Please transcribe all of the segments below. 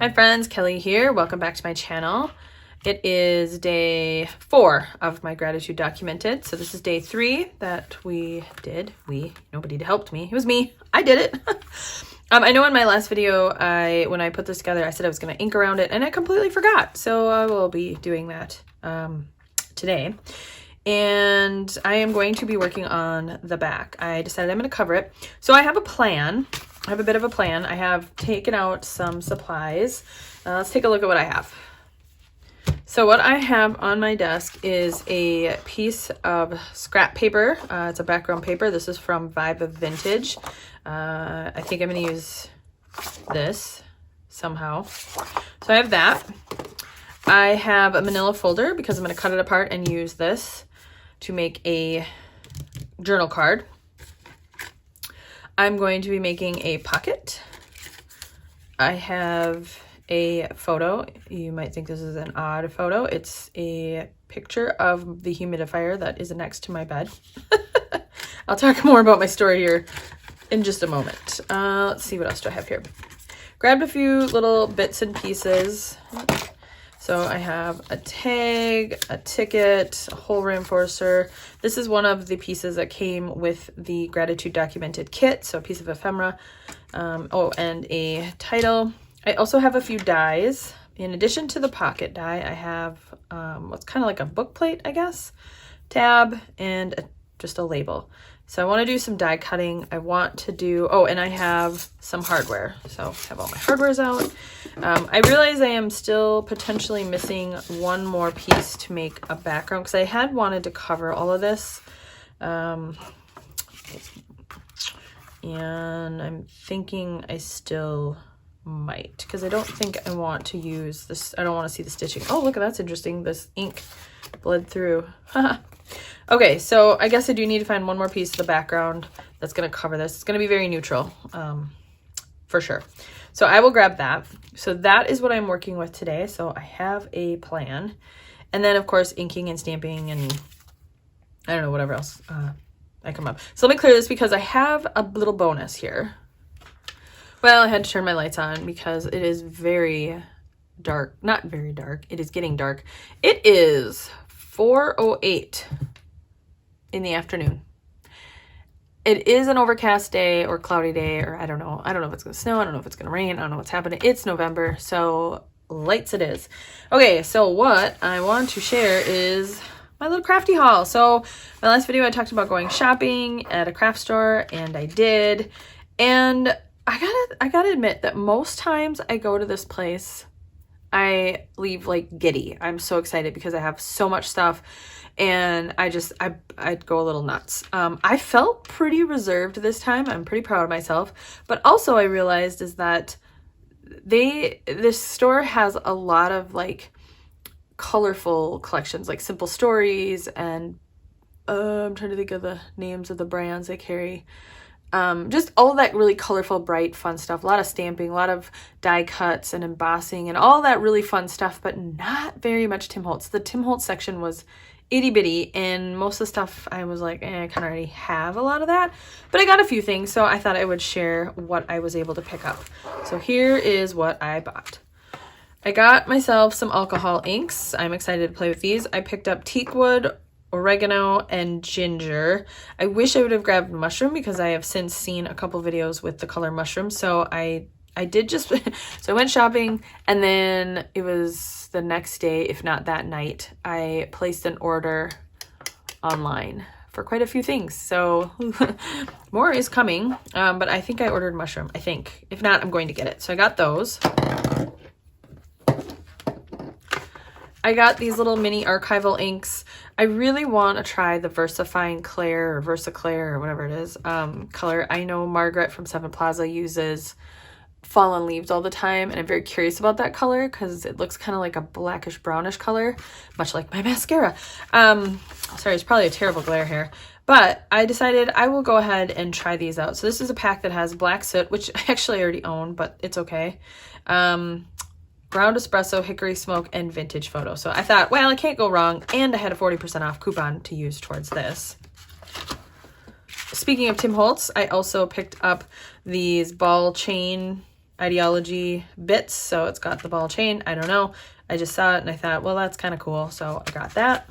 Hi friends, Kelly here. Welcome back to my channel. It is day 4 of my gratitude documented. So this is day 3 that we did. Nobody helped me. It was me. I did it. I know in my last video, when I put this together, I said I was going to ink around it and I completely forgot. So I will be doing that today. And I am going to be working on the back. I decided I'm going to cover it. So I have a plan. I have a bit of a plan. I have taken out some supplies. Let's take a look at what I have. So what I have on my desk is a piece of scrap paper. It's a background paper. This is from Vibe of Vintage. I think I'm going to use this somehow. So I have that. I have a manila folder because I'm going to cut it apart and use this to make a journal card. I'm going to be making a pocket. I have a photo. You might think this is an odd photo. It's a picture of the humidifier that is next to my bed. I'll talk more about my story here in just a moment. Let's see, what else do I have here? Grabbed a few little bits and pieces. So I have a tag, a ticket, a hole reinforcer. This is one of the pieces that came with the Gratitude Documented kit. So a piece of ephemera. And a title. I also have a few dies. In addition to the pocket die, I have what's kind of like a book plate, I guess. Tab and just a label. So I want to do some die cutting. I want to do, and I have some hardware. So I have all my hardwares out. I realize I am still potentially missing one more piece to make a background because I had wanted to cover all of this. And I'm thinking I still might because I don't think I want to use this. I don't want to see the stitching. Oh, look, that's interesting. This ink bled through. Okay, so I guess I do need to find one more piece of the background that's going to cover this. It's going to be very neutral, for sure. So I will grab that. So that is what I'm working with today. So I have a plan. And then, of course, inking and stamping and I don't know, whatever else I come up. So let me clear this because I have a little bonus here. Well, I had to turn my lights on because it is very dark. Not very dark. It is getting dark. It is 4:08 in the afternoon. It is an overcast day or cloudy day, or I don't know. I don't know if it's going to snow. I don't know if it's going to rain. I don't know what's happening. It's November, so lights it is. Okay, so what I want to share is my little crafty haul. So my last video I talked about going shopping at a craft store, and I did. And I gotta admit that most times I go to this place, I leave like giddy. I'm so excited because I have so much stuff and I'd go a little nuts. I felt pretty reserved this time. I'm pretty proud of myself, but also I realized is that this store has a lot of like colorful collections, like Simple Stories and I'm trying to think of the names of the brands they carry. Just all that really colorful, bright, fun stuff. A lot of stamping, a lot of die cuts and embossing and all that really fun stuff, but not very much Tim Holtz. The Tim Holtz section was itty bitty and most of the stuff I was like, I kind of already have a lot of that, but I got a few things. So I thought I would share what I was able to pick up. So here is what I bought. I got myself some alcohol inks. I'm excited to play with these. I picked up teak wood, oregano, and ginger. I wish I would have grabbed mushroom because I have since seen a couple videos with the color mushroom. So I did just, so I went shopping and then it was the next day, if not that night, I placed an order online for quite a few things. So more is coming, but I think I ordered mushroom, I think. If not, I'm going to get it. So I got those. I got these little mini archival inks. I really want to try the VersaFine Claire or VersaClaire or whatever it is color. I know Margaret from Seven Plaza uses Fallen Leaves all the time, and I'm very curious about that color because it looks kind of like a blackish brownish color, much like my mascara. Sorry, it's probably a terrible glare here, but I decided I will go ahead and try these out. So this is a pack that has Black Soot, which I actually already own, but it's okay. Ground Espresso, Hickory Smoke, and Vintage Photo. So I thought, well, I can't go wrong, and I had a 40% off coupon to use towards this. Speaking of Tim Holtz, I also picked up these ball chain ideology bits, so it's got the ball chain. I don't know. I just saw it and I thought, well, that's kind of cool, so I got that.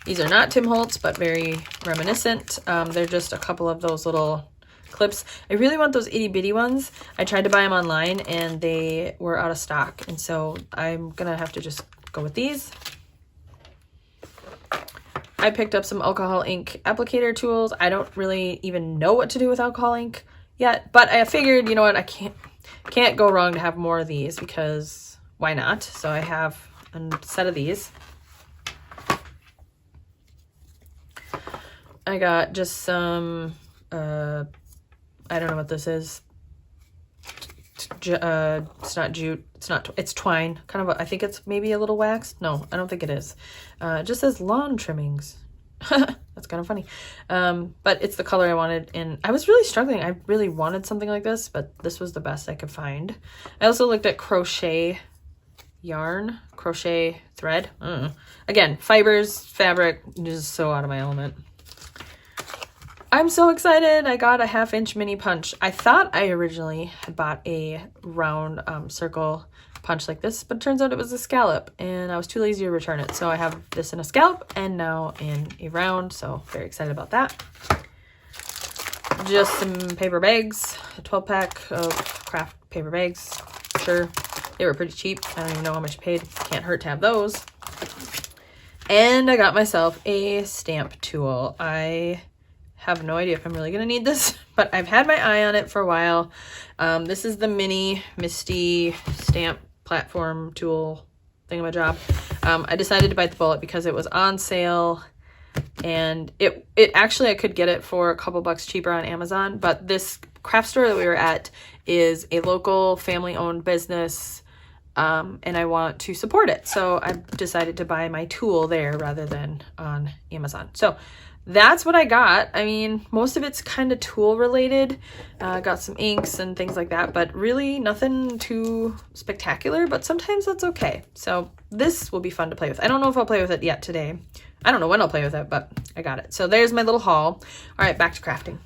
These are not Tim Holtz, but very reminiscent. They're just a couple of those little clips. I really want those itty bitty ones. I tried to buy them online and they were out of stock, and so I'm gonna have to just go with these. I picked up some alcohol ink applicator tools. I don't really even know what to do with alcohol ink yet, but I figured, you know what, I can't go wrong to have more of these, because why not? So I have a set of these. I got just some, I don't know what this is. It's not jute. It's twine. Kind of, I think it's maybe a little wax. No, I don't think it is. It just says lawn trimmings. That's kind of funny. But it's the color I wanted, and I was really struggling. I really wanted something like this, but this was the best I could find. I also looked at crochet yarn, crochet thread. Again, fibers, fabric, just so out of my element. I'm so excited. I got a 1/2-inch mini punch. I thought I originally had bought a round circle punch like this, but it turns out it was a scallop and I was too lazy to return it. So I have this in a scallop and now in a round. So very excited about that. Just some paper bags, a 12-pack of craft paper bags. Sure, they were pretty cheap. I don't even know how much I paid. Can't hurt to have those. And I got myself a stamp tool. I have no idea if I'm really gonna need this, but I've had my eye on it for a while. This is the mini Misty stamp platform tool thingamajob. I decided to bite the bullet because it was on sale, and it actually, I could get it for a couple bucks cheaper on Amazon, but this craft store that we were at is a local family-owned business, and I want to support it. So I decided to buy my tool there rather than on Amazon. So that's what I got. I mean, most of it's kind of tool related. Got some inks and things like that, but really nothing too spectacular, but sometimes that's okay. So this will be fun to play with. I don't know if I'll play with it yet today. I don't know when I'll play with it, but I got it. So there's my little haul. All right, back to crafting.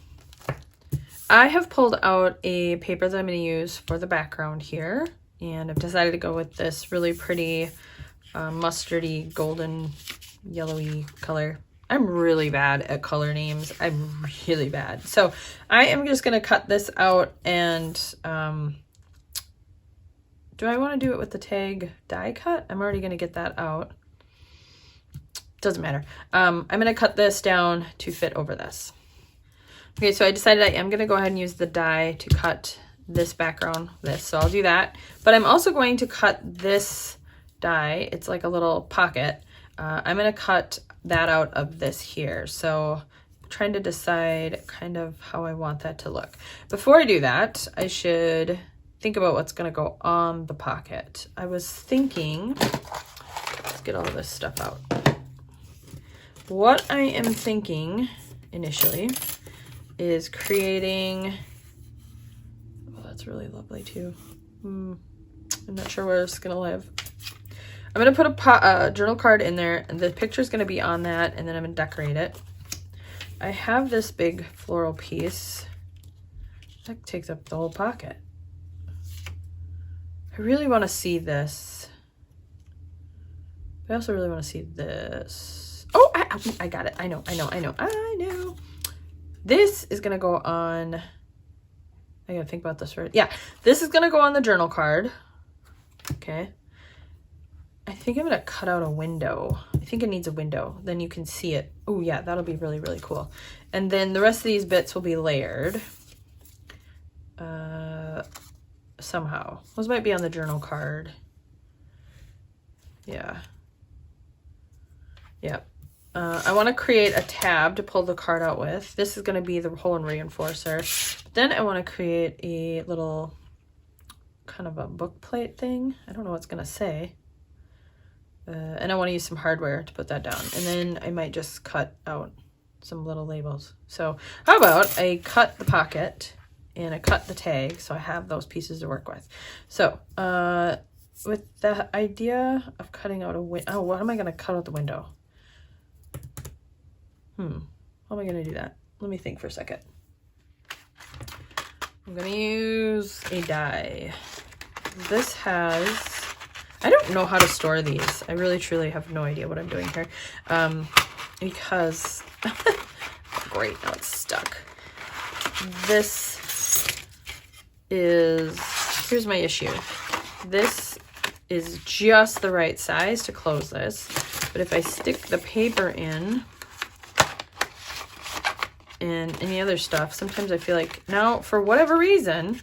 I have pulled out a paper that I'm going to use for the background here, and I've decided to go with this really pretty mustardy, golden, yellowy color. I'm really bad at color names. I'm really bad. So I am just going to cut this out, and do I want to do it with the tag die cut? I'm already going to get that out. Doesn't matter. I'm going to cut this down to fit over this. Okay, so I decided I am going to go ahead and use the die to cut this background, so I'll do that. But I'm also going to cut this die. It's like a little pocket. I'm going to cut that out of this here. So I'm trying to decide kind of how I want that to look. Before I do that, I should think about what's going to go on the pocket. I was thinking, let's get all of this stuff out. What I am thinking initially is creating, oh, that's really lovely too. I'm not sure where it's going to live. I'm going to put a journal card in there, and the picture's going to be on that, and then I'm going to decorate it. I have this big floral piece that takes up the whole pocket. I really want to see this. I also really want to see this. Oh, I got it. I know. This is going to go on, I got to think about this first. Yeah, this is going to go on the journal card. Okay. I think I'm going to cut out a window. I think it needs a window. Then you can see it. Oh yeah, that'll be really, really cool. And then the rest of these bits will be layered. Somehow. Those might be on the journal card. Yeah. Yep. I want to create a tab to pull the card out with. This is going to be the hole and reinforcer. Then I want to create a little kind of a book plate thing. I don't know what it's going to say. And I want to use some hardware to put that down. And then I might just cut out some little labels. So how about I cut the pocket and I cut the tag, so I have those pieces to work with. So with the idea of cutting out a window, oh, what am I going to cut out the window? How am I going to do that? Let me think for a second. I'm gonna use a die. This has, I don't know how to store these. I really truly have no idea what I'm doing here. Because, great, now it's stuck. This is, here's my issue. This is just the right size to close this. But if I stick the paper in and any other stuff, sometimes I feel like now, for whatever reason,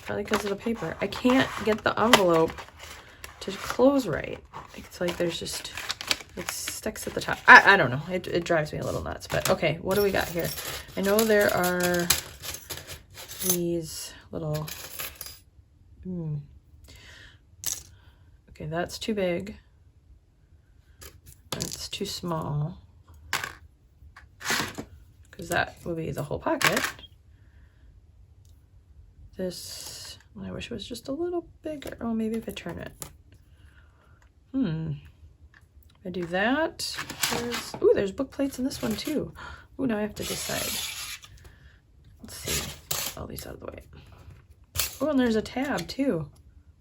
probably because of the paper, I can't get the envelope to close right. It's like there's just, it sticks at the top. I don't know. It drives me a little nuts. But okay, what do we got here? I know there are these little, okay, that's too big. That's too small. Because that will be the whole pocket. This, I wish it was just a little bigger. Oh, maybe if I turn it. If I do that, there's book plates in this one too. Ooh, now I have to decide. Let's see. All these out of the way. Oh, and there's a tab too.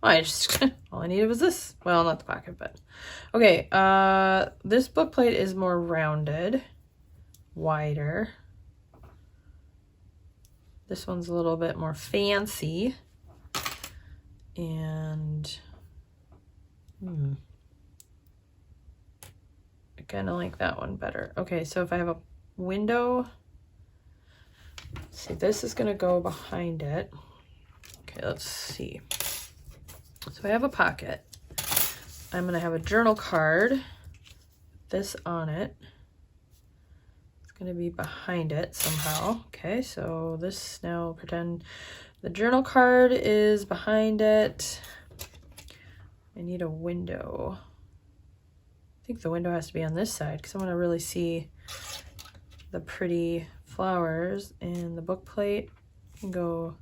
Well, I just, all I needed was this. Well, not the pocket, but. Okay, this book plate is more rounded, wider. This one's a little bit more fancy. And, I kind of like that one better. Okay, so if I have a window, let's see, this is gonna go behind it. Okay, let's see. So I have a pocket. I'm gonna have a journal card, this on it. It's gonna be behind it somehow. Okay, so this, now pretend the journal card is behind it. I need a window. I think the window has to be on this side because I want to really see the pretty flowers, and the book plate can go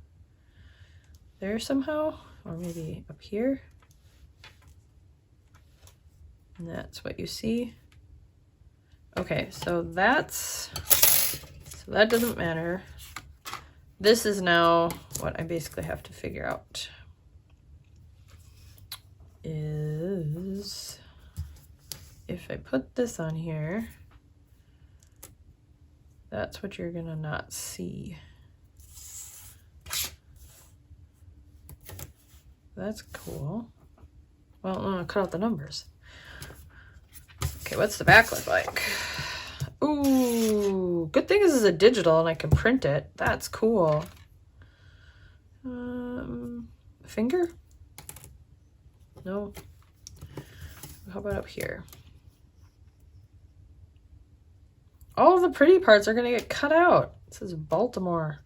there somehow, or maybe up here. And that's what you see. Okay, so that doesn't matter. This is now what I basically have to figure out is if I put this on here, that's what you're gonna not see. That's cool. Well, I'm gonna cut out the numbers. Okay, what's the back look like? Ooh, good thing this is a digital and I can print it. That's cool. Finger? No. How about up here? All the pretty parts are gonna get cut out. This is Baltimore.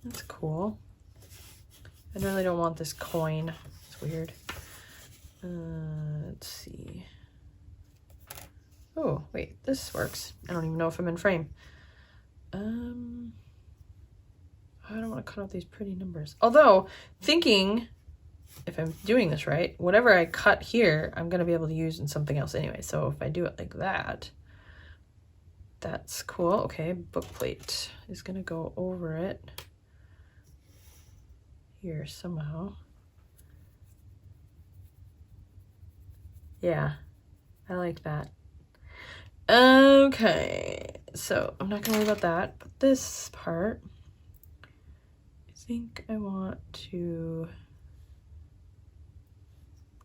That's cool. I really don't want this coin. It's weird. Let's see. Oh, wait, this works. I don't even know if I'm in frame. I don't want to cut out these pretty numbers. Although, thinking, if I'm doing this right, whatever I cut here, I'm going to be able to use in something else anyway. So if I do it like that, that's cool. Okay, book plate is going to go over it here somehow. Yeah, I like that. Okay, so I'm not gonna worry about that, but this part, I think I want to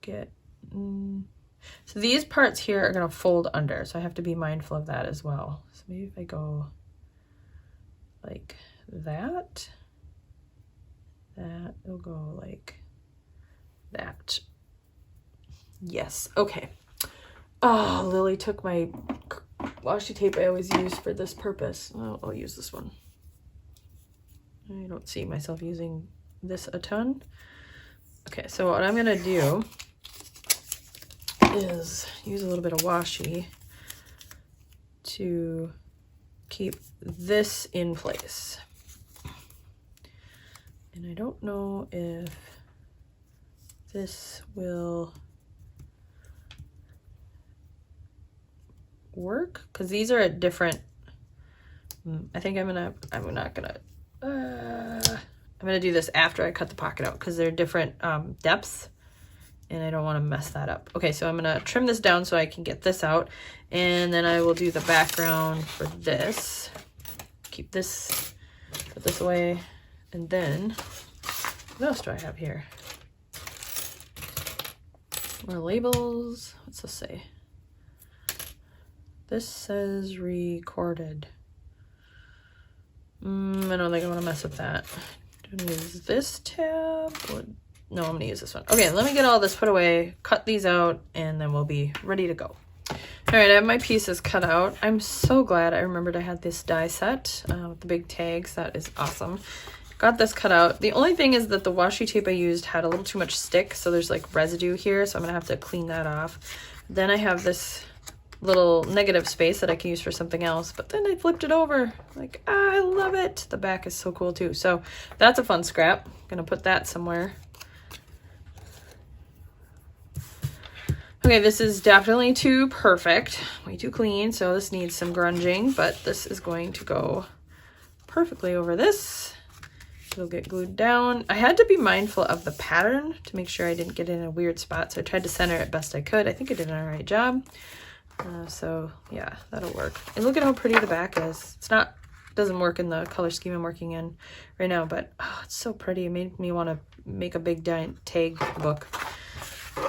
get, so these parts here are gonna fold under, so I have to be mindful of that as well. So maybe if I go like that, it'll go like that. Yes, okay. Oh, Lily took my washi tape I always use for this purpose. I'll use this one. I don't see myself using this a ton. Okay, so what I'm gonna do is use a little bit of washi to keep this in place. And I don't know if this will work because these are at different, I think I'm not gonna I'm gonna do this after I cut the pocket out because they're different depths and I don't want to mess that up. Okay, so I'm gonna trim this down so I can get this out, and then I will do the background for this. Keep this, put this away, and then what else do I have here? More labels. What's this say? This says recorded. I don't think I want to mess with that. Do I use this tab? No, I'm going to use this one. Okay, let me get all this put away, cut these out, and then we'll be ready to go. All right, I have my pieces cut out. I'm so glad I remembered I had this die set with the big tags. That is awesome. Got this cut out. The only thing is that the washi tape I used had a little too much stick, so there's like residue here, so I'm gonna have to clean that off. Then I have this little negative space that I can use for something else, but then I flipped it over. Like, I love it. The back is so cool too. So that's a fun scrap. I'm gonna put that somewhere. Okay, this is definitely too perfect, way too clean, so this needs some grunging, but this is going to go perfectly over this. It'll get glued down. I had to be mindful of the pattern to make sure I didn't get it in a weird spot, so I tried to center it best I could. I think I did an all right job. So yeah, that'll work. And look at how pretty the back is. It's not, doesn't work in the color scheme I'm working in right now, but oh, it's so pretty. It made me want to make a big giant tag book.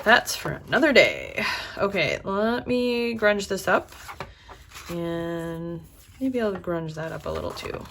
That's for another day. Okay, let me grunge this up, and maybe I'll grunge that up a little too.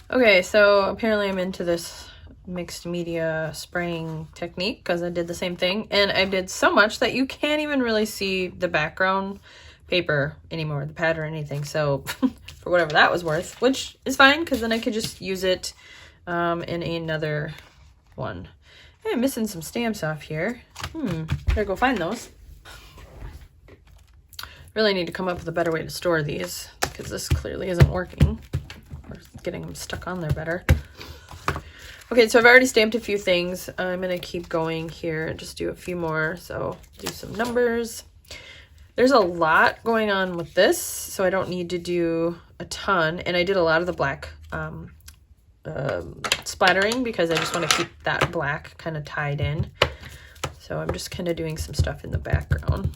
Okay, so apparently I'm into this mixed media spraying technique because I did the same thing, and I did so much that you can't even really see the background paper anymore, the pad or anything. So for whatever that was worth, which is fine because then I could just use it in another one. Hey, I'm missing some stamps off here. Better go find those. Really need to come up with a better way to store these because this clearly isn't working. Or getting them stuck on there better. Okay, so I've already stamped a few things. I'm gonna keep going here and just do a few more. So do some numbers. There's a lot going on with this, so I don't need to do a ton. And I did a lot of the black splattering because I just want to keep that black kind of tied in. So I'm just kind of doing some stuff in the background.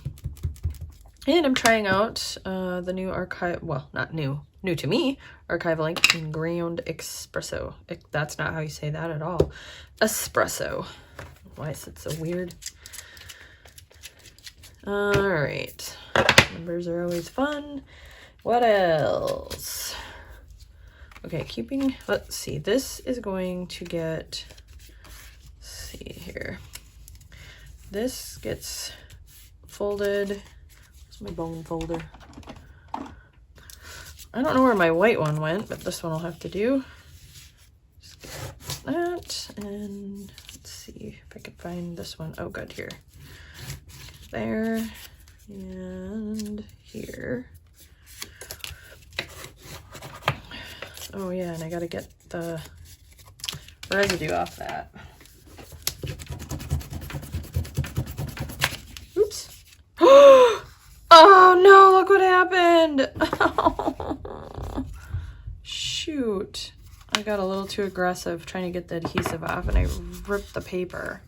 And I'm trying out the new archive, well, not new to me, archival ink in ground espresso. That's not how you say that at all. Espresso. Why is it so weird? All right. Numbers are always fun. What else? Okay, let's see. This is going to get, let's see here. This gets folded. My bone folder. I don't know where my white one went, but this one will have to do. Just get that, and let's see if I can find this one. Oh, good, here. There, and here. Oh yeah, and I gotta get the residue off that. Oops. Oh no, look what happened. Shoot. I got a little too aggressive trying to get the adhesive off and I ripped the paper.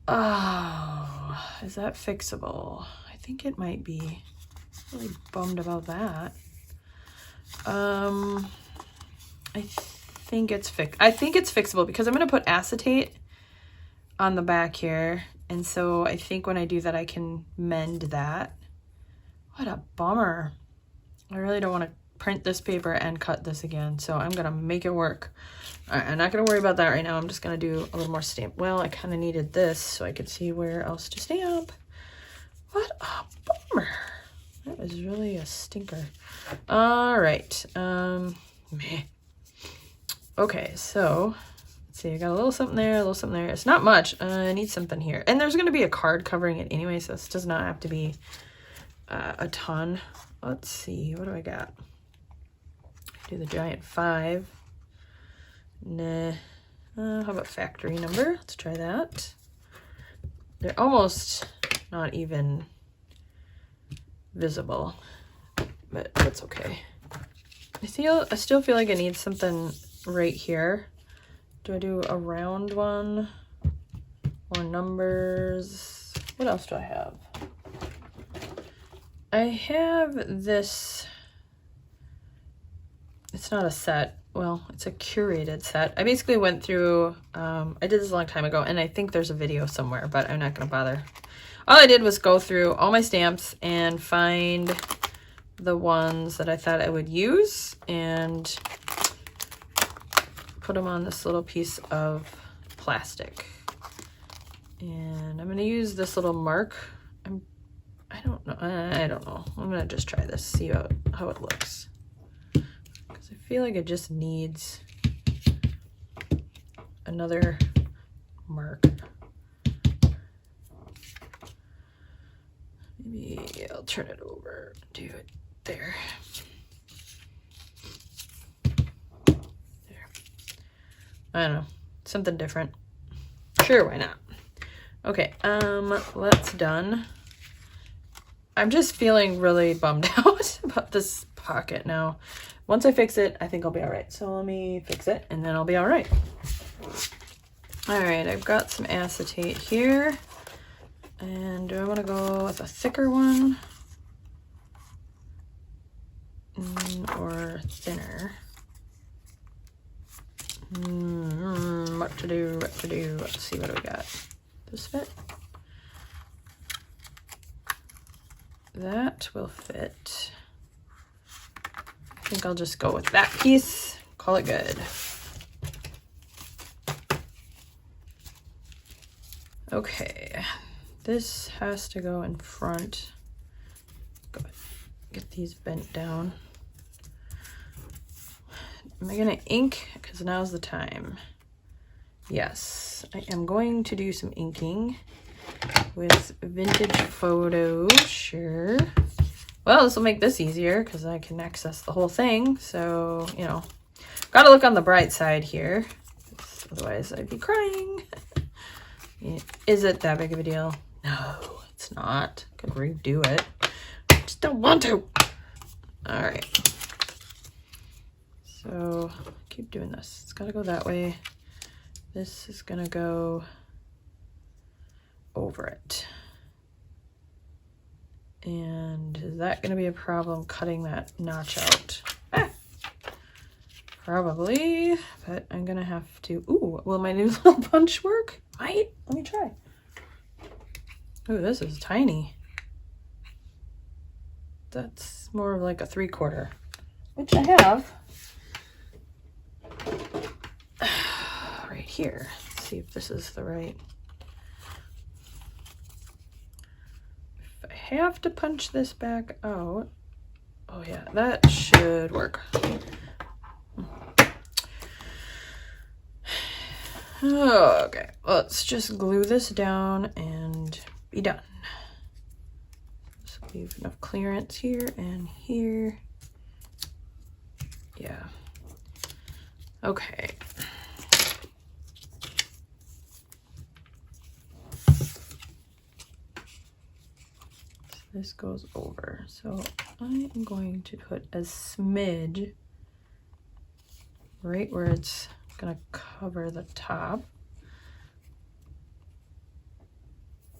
Oh, is that fixable? I think it might be. Really bummed about that. I think it's fixable because I'm going to put acetate on the back here. And so I think when I do that, I can mend that. What a bummer. I really don't want to print this paper and cut this again. So I'm going to make it work. All right, I'm not going to worry about that right now. I'm just going to do a little more stamp. Well, I kind of needed this so I could see where else to stamp. What a bummer. That was really a stinker. All right. Meh. Okay, so let's see. I got a little something there, a little something there. It's not much. I need something here. And there's going to be a card covering it anyway, so this does not have to be a ton. Let's see. What do I got? Do the giant 5. Nah. How about factory number? Let's try that. They're almost not even visible, but that's okay. I still feel like I need something right here. Do I do a round one? More numbers? What else do I have? I have this. It's not a set. Well, it's a curated set. I basically went through, I did this a long time ago, and I think there's a video somewhere, but I'm not going to bother. All I did was go through all my stamps and find the ones that I thought I would use and put them on this little piece of plastic. And I'm going to use this little mark. I don't know. I'm going to just try this, see how it looks. Because I feel like it just needs another mark. Maybe I'll turn it over, do it there. There. I don't know, something different. Sure, why not? Okay, that's done. I'm just feeling really bummed out about this pocket now. Once I fix it, I think I'll be all right. So let me fix it and then I'll be all right. All right, I've got some acetate here. And do I want to go with a thicker one? Or thinner? What to do, what to do? Let's see, what do we got? This fit? That will fit. I think I'll just go with that piece. Call it good. Okay. This has to go in front. Go ahead. Get these bent down. Am I gonna ink? Because now's the time. Yes, I am going to do some inking with Vintage Photo. Sure. Well, this will make this easier because I can access the whole thing. So, you know, gotta look on the bright side here. Otherwise, I'd be crying. Is it that big of a deal? No, it's not. I could redo it. I just don't want to. All right. So keep doing this. It's got to go that way. This is going to go over it. And is that going to be a problem cutting that notch out? Probably, but I'm going to have to. Ooh, will my new little punch work? Might. Let me try. Ooh, this is tiny. That's more of like a 3/4, which I have. Right here. Let's see if this is the right. If I have to punch this back out, oh yeah, that should work. Okay, let's just glue this down and be done. Just leave enough clearance here and here. Yeah. Okay. This goes over. So I am going to put a smidge right where it's gonna cover the top.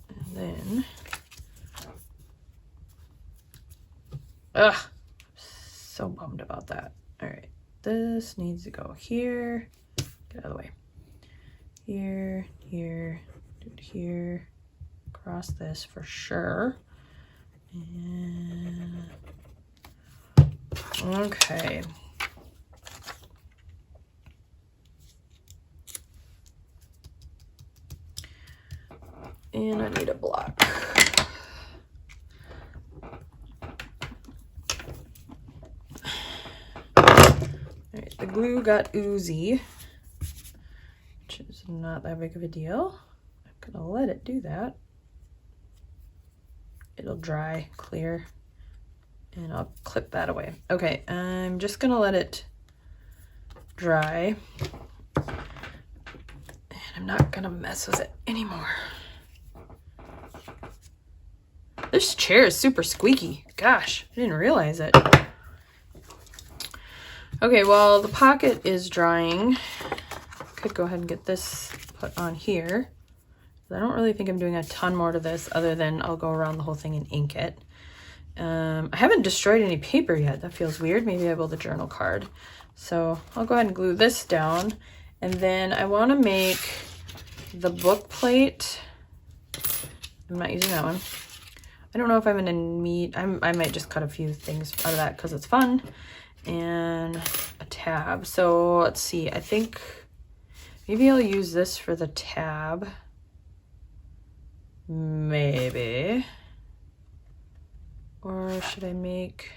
And then, so bummed about that. All right, this needs to go here. Get out of the way. Here, here, Do it here, across this for sure. And okay. And I need a block. Alright, the glue got oozy, which is not that big of a deal. I'm gonna let it do that. It'll dry, clear, and I'll clip that away. Okay, I'm just gonna let it dry. And I'm not gonna mess with it anymore. This chair is super squeaky. Gosh, I didn't realize it. Okay, while the pocket is drying, I could go ahead and get this put on here. I don't really think I'm doing a ton more to this other than I'll go around the whole thing and ink it. I haven't destroyed any paper yet. That feels weird. Maybe I build a journal card. So I'll go ahead and glue this down. And then I want to make the book plate. I'm not using that one. I don't know if I'm gonna need, I might just cut a few things out of that because it's fun. And a tab. So let's see, I think maybe I'll use this for the tab. Maybe. Or should I make,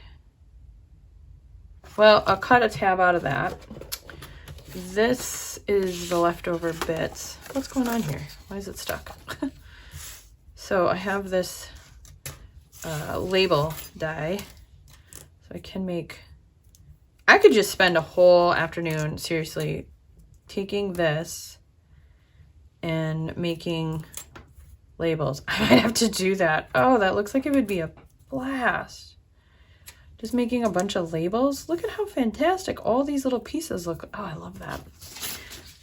well, I'll cut a tab out of that. This is the leftover bits. What's going on here? Why is it stuck? So I have this label die. So I can make, I could just spend a whole afternoon seriously taking this and making labels. I might have to do that. Oh, that looks like it would be a blast. Just making a bunch of labels. Look at how fantastic all these little pieces look. Oh, I love that.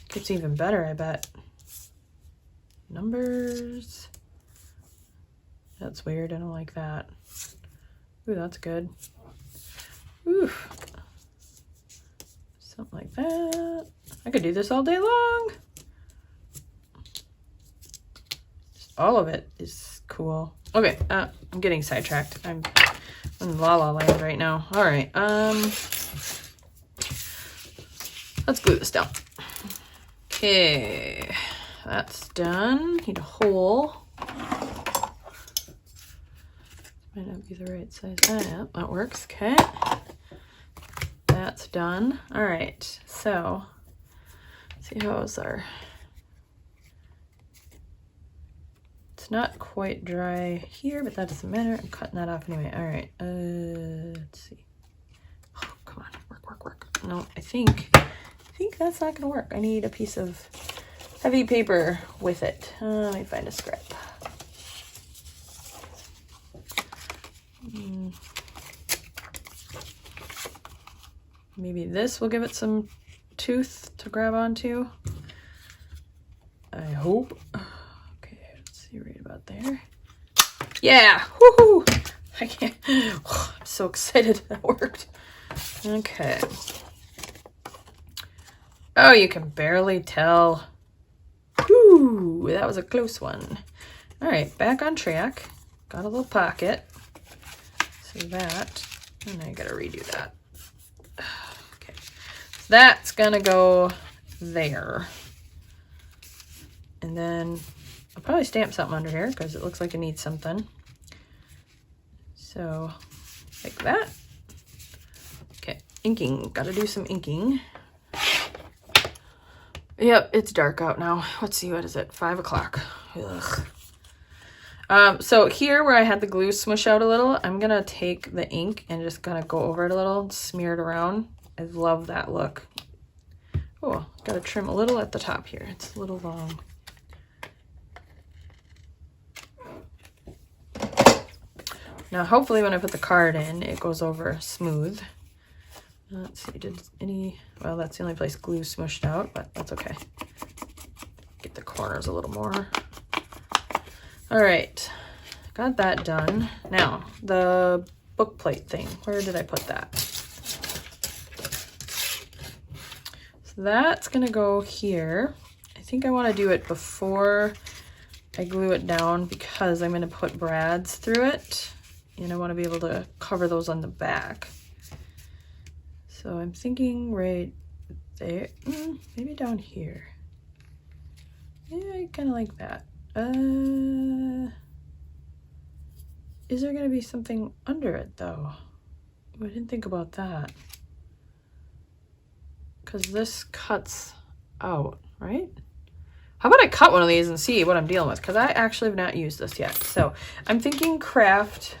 Gets even better, I bet. Numbers. That's weird. I don't like that. Ooh, that's good. Ooh. Something like that. I could do this all day long. Just all of it is cool. Okay, I'm getting sidetracked. I'm in La La Land right now. All right, let's glue this down. Okay, that's done. Need a hole. Might not be the right size. Ah, yeah, that works. Okay. That's done. All right, so let's see how is our, it's not quite dry here, but that doesn't matter. I'm cutting that off anyway. All right, let's see. Oh, come on, work. No, I think that's not gonna work. I need a piece of heavy paper with it. Let me find a scrap. Maybe this will give it some tooth to grab onto. I hope. Okay, let's see right about there. Yeah! Woohoo! I can't. Oh, I'm so excited that worked. Okay. Oh, you can barely tell. Woo! That was a close one. All right, back on track. Got a little pocket. So that, and I gotta redo that. Okay, so that's gonna go there. And then I'll probably stamp something under here because it looks like it needs something. So, like that. Okay, inking, gotta do some inking. Yep, it's dark out now. Let's see, what is it? 5 o'clock. So here where I had the glue smush out a little, I'm gonna take the ink and just gonna go over it a little, smear it around. I love that look. Oh, gotta trim a little at the top here. It's a little long. Now hopefully when I put the card in, it goes over smooth. Let's see, did any, well, that's the only place glue smushed out, but that's okay. Get the corners a little more. All right, got that done. Now, the book plate thing, where did I put that? So that's gonna go here. I think I wanna do it before I glue it down because I'm going to put brads through it, and I want to be able to cover those on the back. So I'm thinking right there, maybe down here. Yeah, I kind of like that. Is there going to be something under it though? I didn't think about that. Because this cuts out, right? How about I cut one of these and see what I'm dealing with? Because I actually have not used this yet. So I'm thinking craft,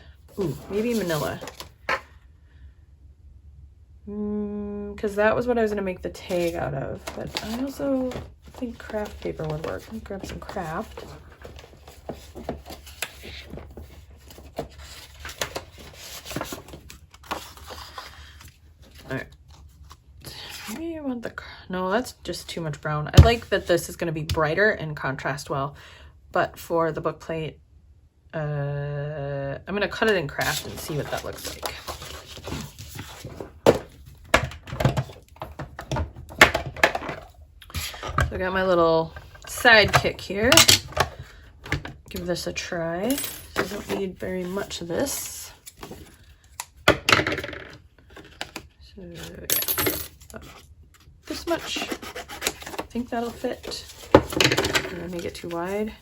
maybe manila. Because that was what I was going to make the tag out of. But I also think craft paper would work. Let me grab some craft. Alright. Maybe I want the... No, that's just too much brown. I like that this is going to be brighter and contrast well. But for the book plate, I'm going to cut it in craft and see what that looks like. So I got my little sidekick here. Give this a try. So I don't need very much of this. So yeah, this much. I think that'll fit. Did I make it too wide?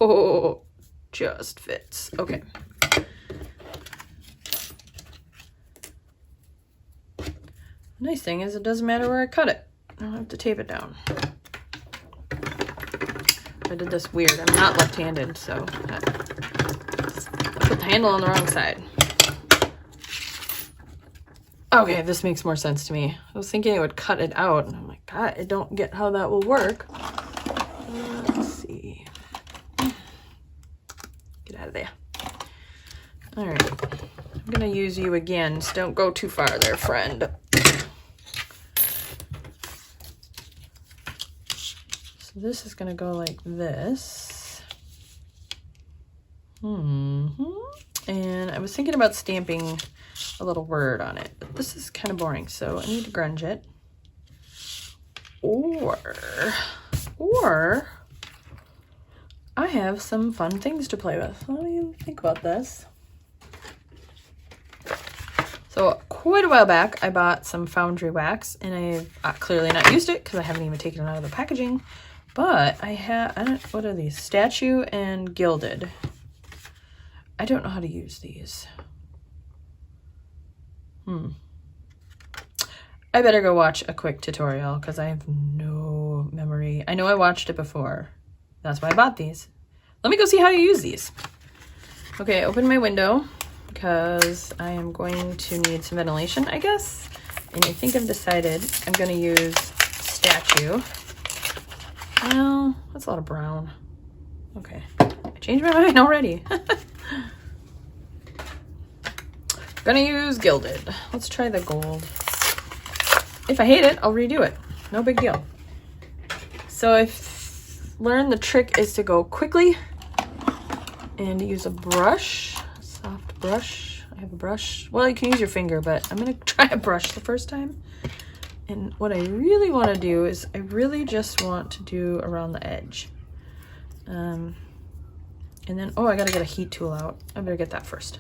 Oh, just fits. Okay. The nice thing is it doesn't matter where I cut it. I don't have to tape it down. I did this weird. I'm not left-handed, so I put the handle on the wrong side. Okay, this makes more sense to me. I was thinking it would cut it out, and I'm like, God, I don't get how that will work. Let's see. Get out of there. All right. I'm gonna use you again, so don't go too far there, friend. So this is gonna go like this. And I was thinking about stamping a little word on it, but this is kind of boring, so I need to grunge it. Or I have some fun things to play with. Let me think about this. So quite a while back, I bought some foundry wax, and I've clearly not used it because I haven't even taken it out of the packaging. But I have, what are these? Statue and Gilded. I don't know how to use these. I better go watch a quick tutorial because I have no memory. I know I watched it before. That's why I bought these. Let me go see how you use these. Okay, open my window because I am going to need some ventilation, I guess. And I think I've decided I'm going to use Statue. Well, that's a lot of brown. Okay, I changed my mind already. Gonna use Gilded. Let's try the gold. If I hate it, I'll redo it. No big deal. So I've learned the trick is to go quickly and use a brush, a soft brush. I have a brush. Well, you can use your finger, but I'm gonna try a brush the first time. And what I really want to do is I really just want to do around the edge. And then, oh, I gotta get a heat tool out. I better get that first.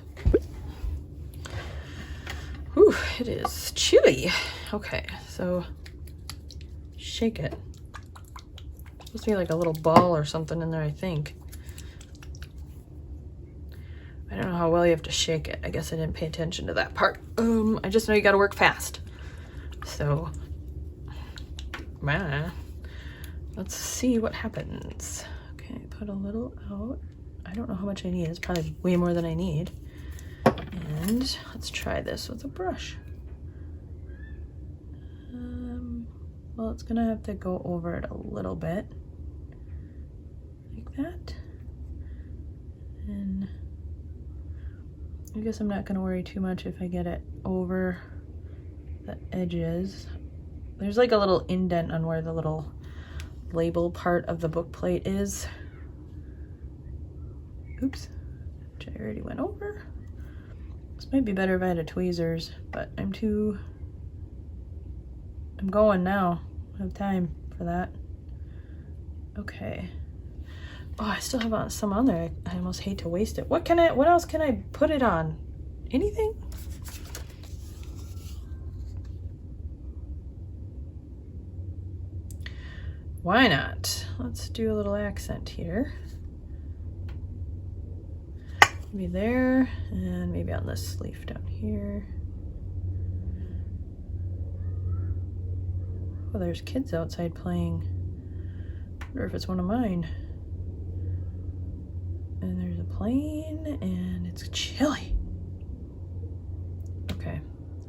Whew, it is chilly. Okay, so shake it. It's supposed to be like a little ball or something in there, I think. I don't know how well you have to shake it. I guess I didn't pay attention to that part. I just know you gotta work fast. So, let's see what happens. Okay, put a little out. I don't know how much I need. It's probably way more than I need. And let's try this with a brush. Well, it's gonna have to go over it a little bit, like that. And I guess I'm not gonna worry too much if I get it over the edges. There's like a little indent on where the little label part of the book plate is. Oops, which I already went over. This might be better if I had a tweezers, but I'm going now. I have time for that. Okay. Oh, I still have some on there. I almost hate to waste it. What else can I put it on? Anything? Why not? Let's do a little accent here. Maybe there, and maybe on this leaf down here. Oh, there's kids outside playing. I wonder if it's one of mine. And there's a plane, and it's chilly. Okay,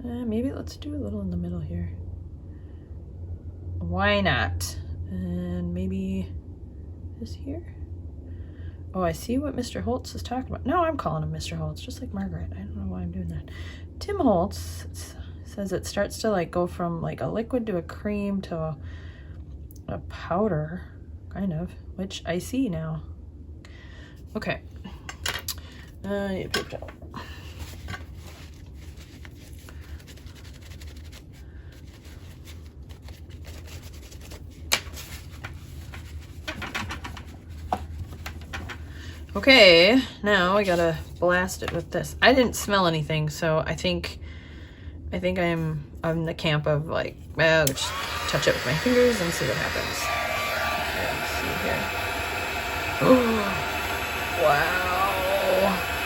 maybe let's do a little in the middle here. Why not? And maybe this here. Oh, I see what Mr. Holtz is talking about. No, I'm calling him Mr. Holtz, just like Margaret. I don't know why I'm doing that. Tim Holtz says it starts to like go from like a liquid to a cream to a powder, kind of, which I see now. Okay. Paper towel. Okay, now I gotta blast it with this. I didn't smell anything, so I think I'm in the camp of like, well, just touch it with my fingers and see what happens. Okay, let's see here. Oh, wow!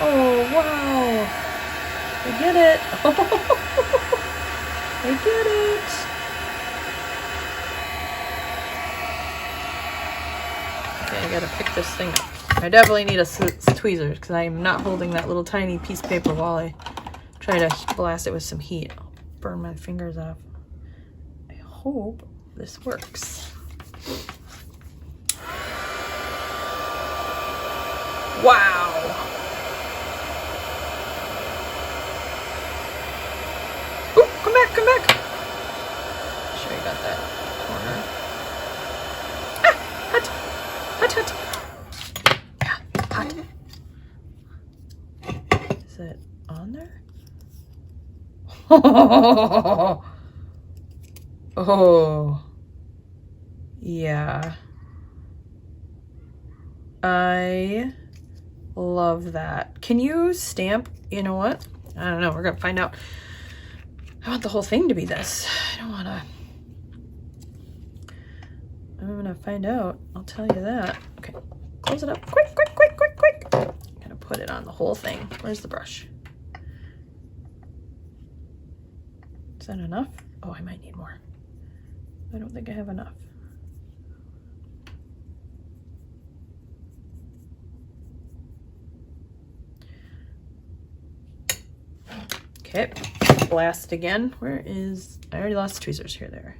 Oh, wow! I get it! I get it! Okay, I gotta pick this thing up. I definitely need a tweezers because I am not holding that little tiny piece of paper while I try to blast it with some heat. I'll burn my fingers off. I hope this works. Wow! Ooh, come back, come back! Make sure I got that corner. Ah! Hot! Hot, hot! Hot. Is it on there? Oh, yeah. I love that. Can you stamp? You know what? I don't know. We're gonna find out. I want the whole thing to be this. I don't want to. I'm gonna find out. I'll tell you that. Okay. Close it up. Quick, quick, quick, quick, quick. I'm gonna put it on the whole thing. Where's the brush? Is that enough? Oh, I might need more. I don't think I have enough. Okay, blast again. Where is, I already lost the tweezers. Here, there.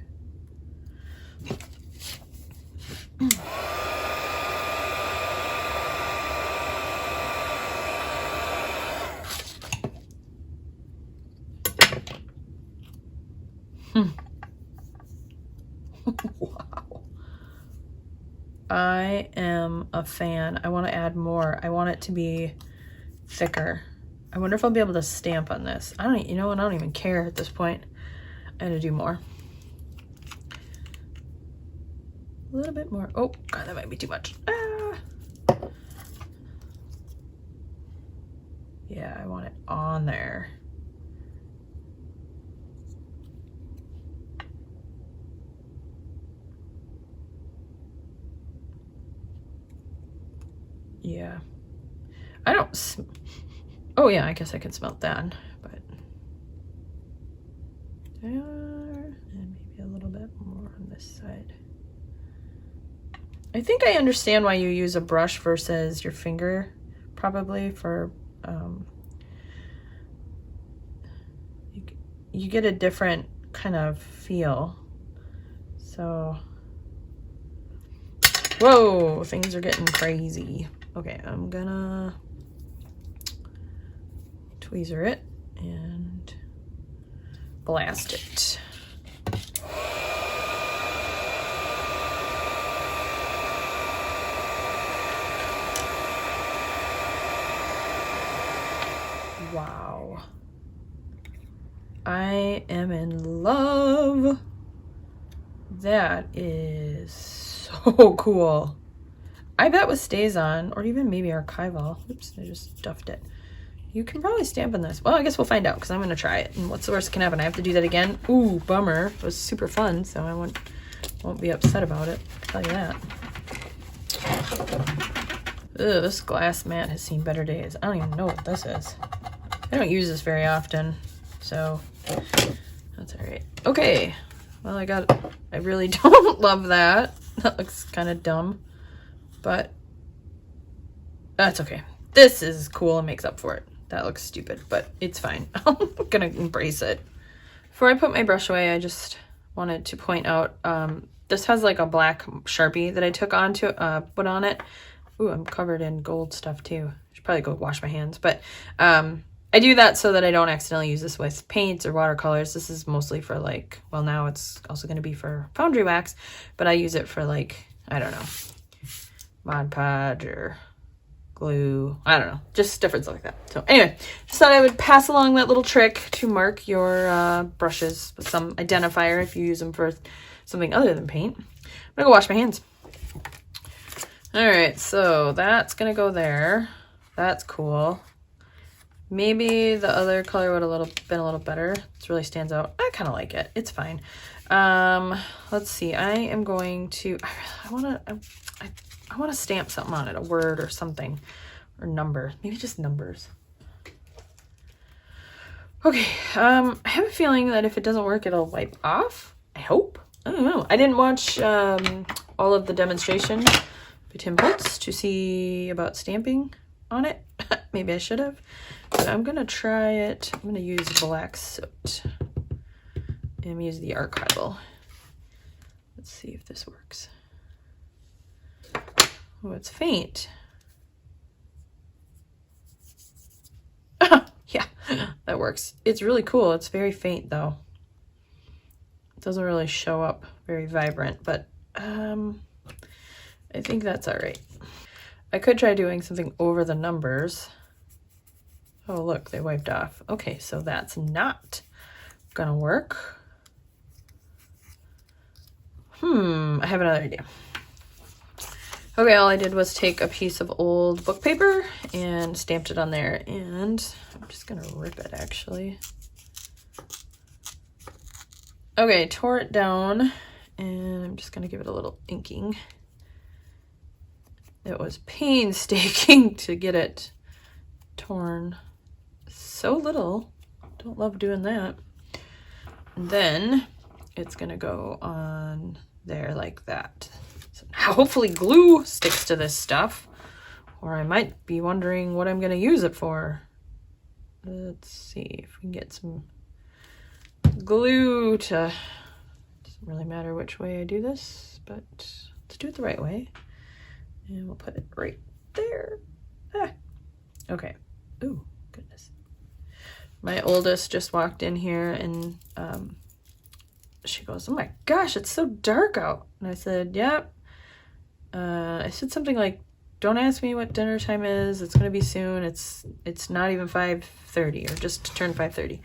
Wow. I am a fan. I want to add more. I want it to be thicker. I wonder if I'll be able to stamp on this. I don't, you know what? I don't even care at this point. I gotta do more. A little bit more. Oh, God, that might be too much. Ah. Yeah, I want it on there. Yeah. I don't... Oh, yeah, I guess I can smell that, but... There, and maybe a little bit more on this side. I think I understand why you use a brush versus your finger, probably, for... you get a different kind of feel. So... Whoa, things are getting crazy. Okay, I'm gonna tweezer it and blast it. Wow. I am in love. That is so cool. I bet with Stays On, or even maybe archival. Oops, I just stuffed it. You can probably stamp in this. Well, I guess we'll find out because I'm going to try it. And what's the worst that can happen? I have to do that again. Ooh, bummer. It was super fun, so I won't be upset about it. I'll tell you that. Ugh, this glass mat has seen better days. I don't even know what this is. I don't use this very often, so that's all right. Okay. Well, I really don't love that. That looks kind of dumb, but that's okay. This is cool and makes up for it. That looks stupid, but it's fine. I'm gonna embrace it. Before I put my brush away, I just wanted to point out, this has like a black Sharpie that I took on to put on it. Ooh, I'm covered in gold stuff too. I should probably go wash my hands, but I do that so that I don't accidentally use this with paints or watercolors. This is mostly for like, well, now it's also going to be for foundry wax, but I use it for like, I don't know, Mod Podge or glue. I don't know, just different stuff like that. So anyway, just thought I would pass along that little trick to mark your brushes with some identifier if you use them for something other than paint. I'm gonna go wash my hands. All right, so that's gonna go there. That's cool. Maybe the other color would have been a little better. It really stands out. I kind of like it. It's fine. Let's see. I am going to. I want to stamp something on it, a word or something, or number. Maybe just numbers. Okay. I have a feeling that if it doesn't work, it'll wipe off. I hope. I don't know. I didn't watch all of the demonstration by Tim Holtz to see about stamping on it. Maybe I should have. But I'm going to try it. I'm going to use black soot. And use the archival. Let's see if this works. Oh, it's faint. Yeah, that works. It's really cool. It's very faint though. It doesn't really show up very vibrant, but I think that's all right. I could try doing something over the numbers. Oh, look, they wiped off. Okay, so that's not gonna work. I have another idea. Okay, all I did was take a piece of old book paper and stamped it on there, and I'm just gonna rip it actually. Okay, tore it down, and I'm just gonna give it a little inking. It was painstaking to get it torn so little. Don't love doing that. And then it's gonna go on there like that. So hopefully glue sticks to this stuff, or I might be wondering what I'm gonna use it for. Let's see if we can get some glue to, doesn't really matter which way I do this, but let's do it the right way. And we'll put it right there. Okay. Ooh, goodness. My oldest just walked in here and she goes, "Oh my gosh, it's so dark out." And I said, "Yep." I said something like, "Don't ask me what dinner time is. It's going to be soon. It's not even 5:30 or just turned 5:30.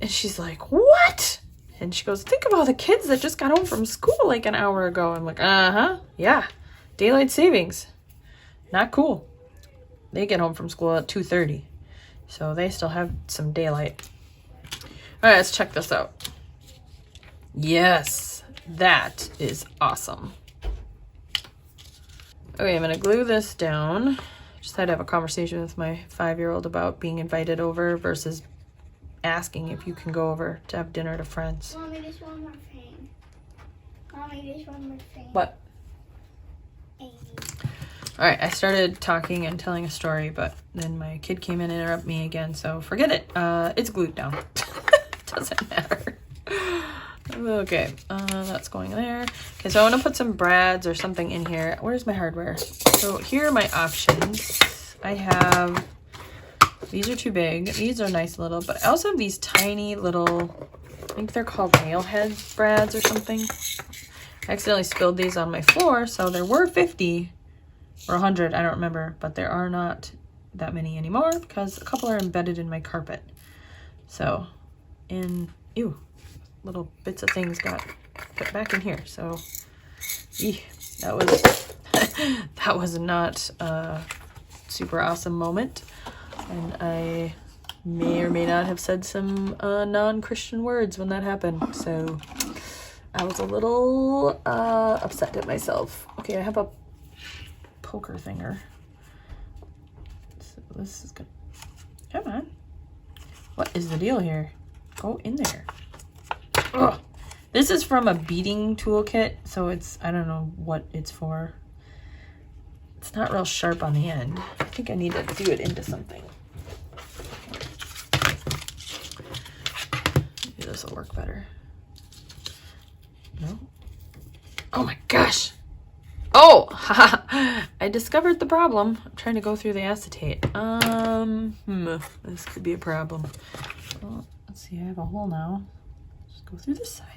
And she's like, "What?" And she goes, "Think of all the kids that just got home from school like an hour ago." I'm like, yeah. Daylight savings. Not cool. They get home from school at 2:30. So they still have some daylight. All right, let's check this out. Yes, that is awesome. Okay, I'm gonna glue this down. Just had to have a conversation with my 5-year-old about being invited over versus asking if you can go over to have dinner at a friend's. Mommy, just one more thing. Mommy, just one more thing. What? All right, I started talking and telling a story, but then my kid came in and interrupted me again, so forget it. It's glued down. Doesn't matter. Okay, that's going there. Okay, so I want to put some brads or something in here. Where's my hardware? So here are my options. I have, these are too big. These are nice little, but I also have these tiny little, I think they're called nail head brads or something. I accidentally spilled these on my floor, so there were 50 or 100, I don't remember, but there are not that many anymore because a couple are embedded in my carpet. So, little bits of things got put back in here. So, that was That was not a super awesome moment. And I may or may not have said some non-Christian words when that happened. So I was a little upset at myself. Okay, I have a poker thinger. So this is good. Come on. What is the deal here? Go in there. Ugh. This is from a beading toolkit, so it's, I don't know what it's for. It's not real sharp on the end. I think I need to do it into something. Maybe this will work better. No? Oh my gosh! Oh! I discovered the problem. I'm trying to go through the acetate. This could be a problem. Well, let's see, I have a hole now. Just go through this side.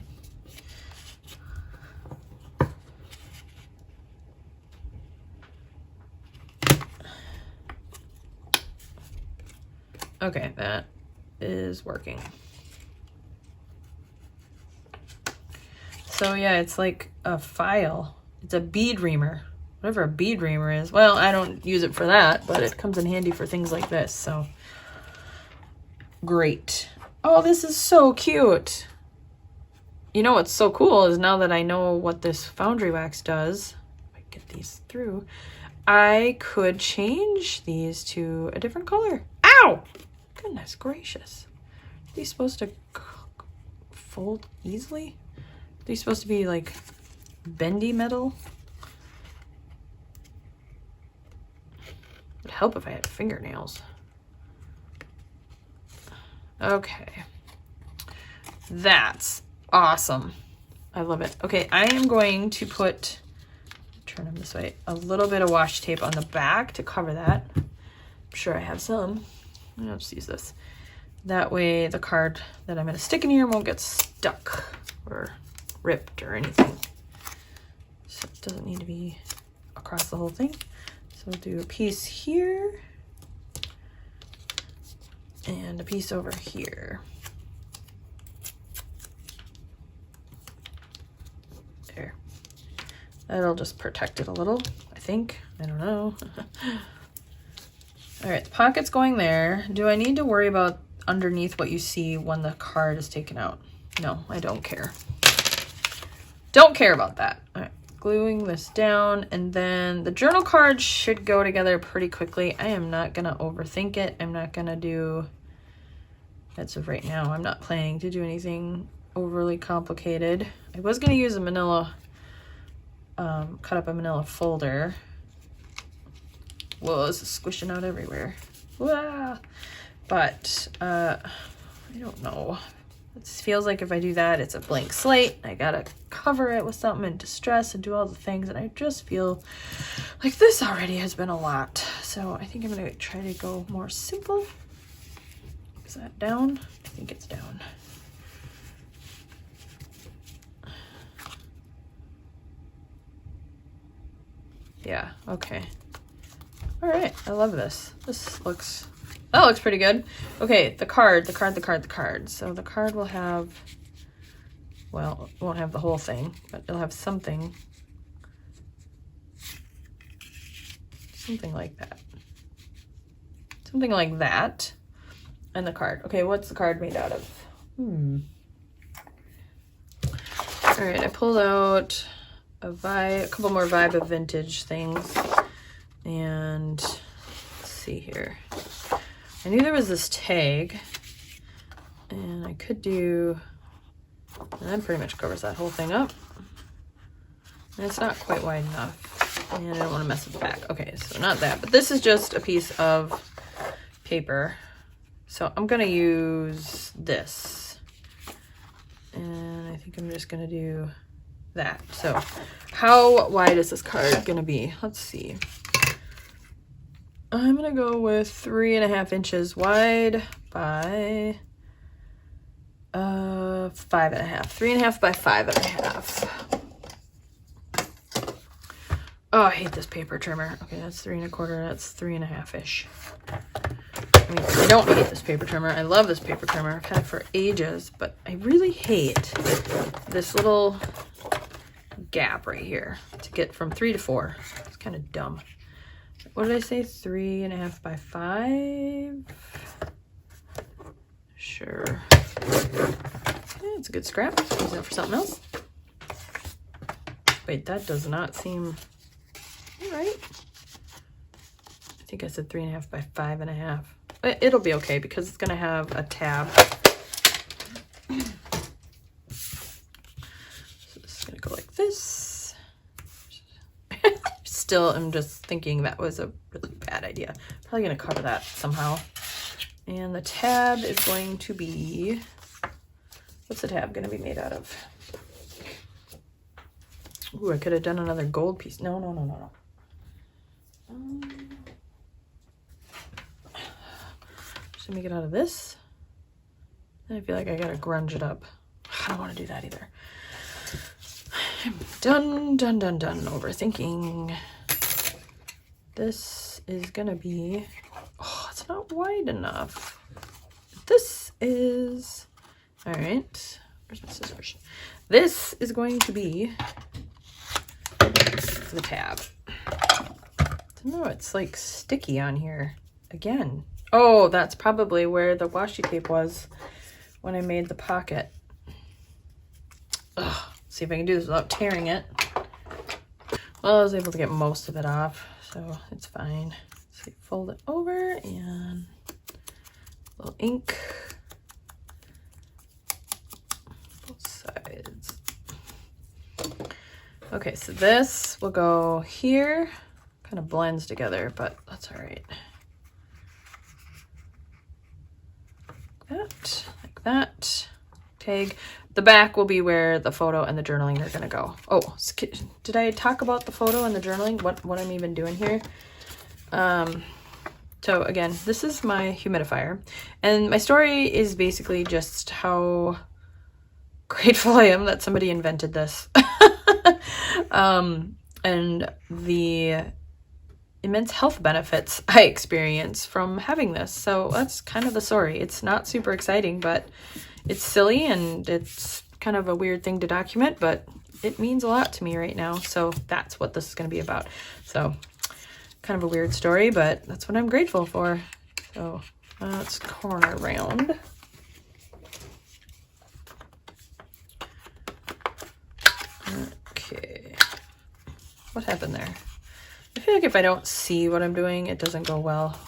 Okay, that is working. So yeah, it's like a file. It's a bead reamer. Whatever a bead reamer is. Well, I don't use it for that, but it comes in handy for things like this, so. Great. Oh, this is so cute. You know what's so cool is now that I know what this foundry wax does, if I get these through, I could change these to a different color. Ow! Goodness gracious. Are these supposed to fold easily? Are these supposed to be like bendy metal? It would help if I had fingernails. Okay. That's awesome. I love it. Okay, I am going to put, turn them this way, a little bit of washi tape on the back to cover that. I'm sure I have some. I'll just use this. That way the card that I'm going to stick in here won't get stuck or ripped or anything. So it doesn't need to be across the whole thing. So we'll do a piece here and a piece over here. There. That'll just protect it a little, I think. I don't know. All right, the pocket's going there. Do I need to worry about underneath what you see when the card is taken out? No, I don't care. Don't care about that. All right, gluing this down, and then the journal card should go together pretty quickly. I am not gonna overthink it. I'm not gonna do, as of right now, I'm not planning to do anything overly complicated. I was gonna use a manila, cut up a manila folder. Whoa, this is squishing out everywhere. Wah! But, I don't know. It feels like if I do that, it's a blank slate. I gotta cover it with something and distress and do all the things. And I just feel like this already has been a lot. So I think I'm gonna try to go more simple. Is that down? I think it's down. Yeah, okay. All right, I love this. This looks, that looks pretty good. Okay, the card. So the card will have, well, it won't have the whole thing, but it'll have something like that. Something like that. And the card. Okay, what's the card made out of? All right, I pulled out a couple more Vibe of Vintage things. And let's see here. I knew there was this tag, and I could do, and that pretty much covers that whole thing up. And it's not quite wide enough, and I don't want to mess with the back. Okay, so not that, but this is just a piece of paper. So I'm gonna use this, and I think I'm just gonna do that. So how wide is this card gonna be? Let's see. I'm gonna go with 3.5 inches wide by 5.5. 3.5 by 5.5. Oh, I hate this paper trimmer. Okay, that's 3 1/4. That's 3.5-ish. I mean, I don't hate this paper trimmer. I love this paper trimmer. I've had it for ages, but I really hate this little gap right here to get from 3 to 4. It's kind of dumb. What did I say? 3.5 by 5? Sure. Yeah, it's a good scrap. Use that for something else. Wait, that does not seem right. I think I said 3.5 by 5.5. But it'll be okay because it's gonna have a tab. So this is gonna go like this. Still, I'm just thinking that was a really bad idea. Probably gonna cover that somehow. And the tab is going to be, what's the tab gonna be made out of? Ooh, I could have done another gold piece. No. Just make it out of this. And I feel like I gotta grunge it up. I don't want to do that either. I'm done overthinking. This is gonna be, oh, it's not wide enough. This is, all right, where's my scissors? This is going to be the tab. No, it's like sticky on here again. Oh, that's probably where the washi tape was when I made the pocket. Ugh, see if I can do this without tearing it. Well, I was able to get most of it off, so it's fine. So you fold it over and a little ink. Both sides. Okay, so this will go here. Kind of blends together, but that's all right. That, like that. Tag. The back will be where the photo and the journaling are gonna go. Oh, did I talk about the photo and the journaling? What I'm even doing here? So again, this is my humidifier, and my story is basically just how grateful I am that somebody invented this, and the immense health benefits I experience from having this. So that's kind of the story. It's not super exciting, but it's silly and it's kind of a weird thing to document, but it means a lot to me right now. So that's what this is going to be about. So kind of a weird story, but that's what I'm grateful for. So let's corner round. Okay. What happened there? I feel like if I don't see what I'm doing, it doesn't go well.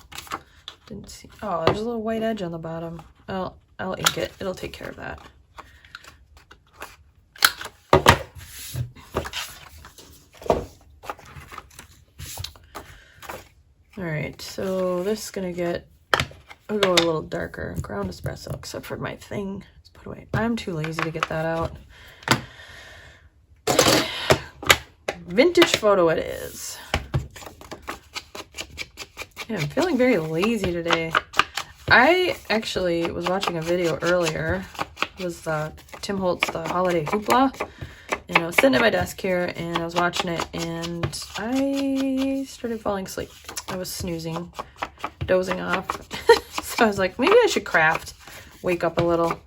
Didn't see. Oh, there's a little white edge on the bottom. Well, I'll ink it. It'll take care of that. All right, so this is gonna get, I'll go a little darker. Ground espresso, except for my thing. Let's put away. I'm too lazy to get that out. Vintage photo it is. Yeah, I'm feeling very lazy today. I actually was watching a video earlier. It was Tim Holtz, the Holiday Hoopla. And I was sitting at my desk here and I was watching it and I started falling asleep. I was snoozing, dozing off. So I was like, maybe I should craft, wake up a little.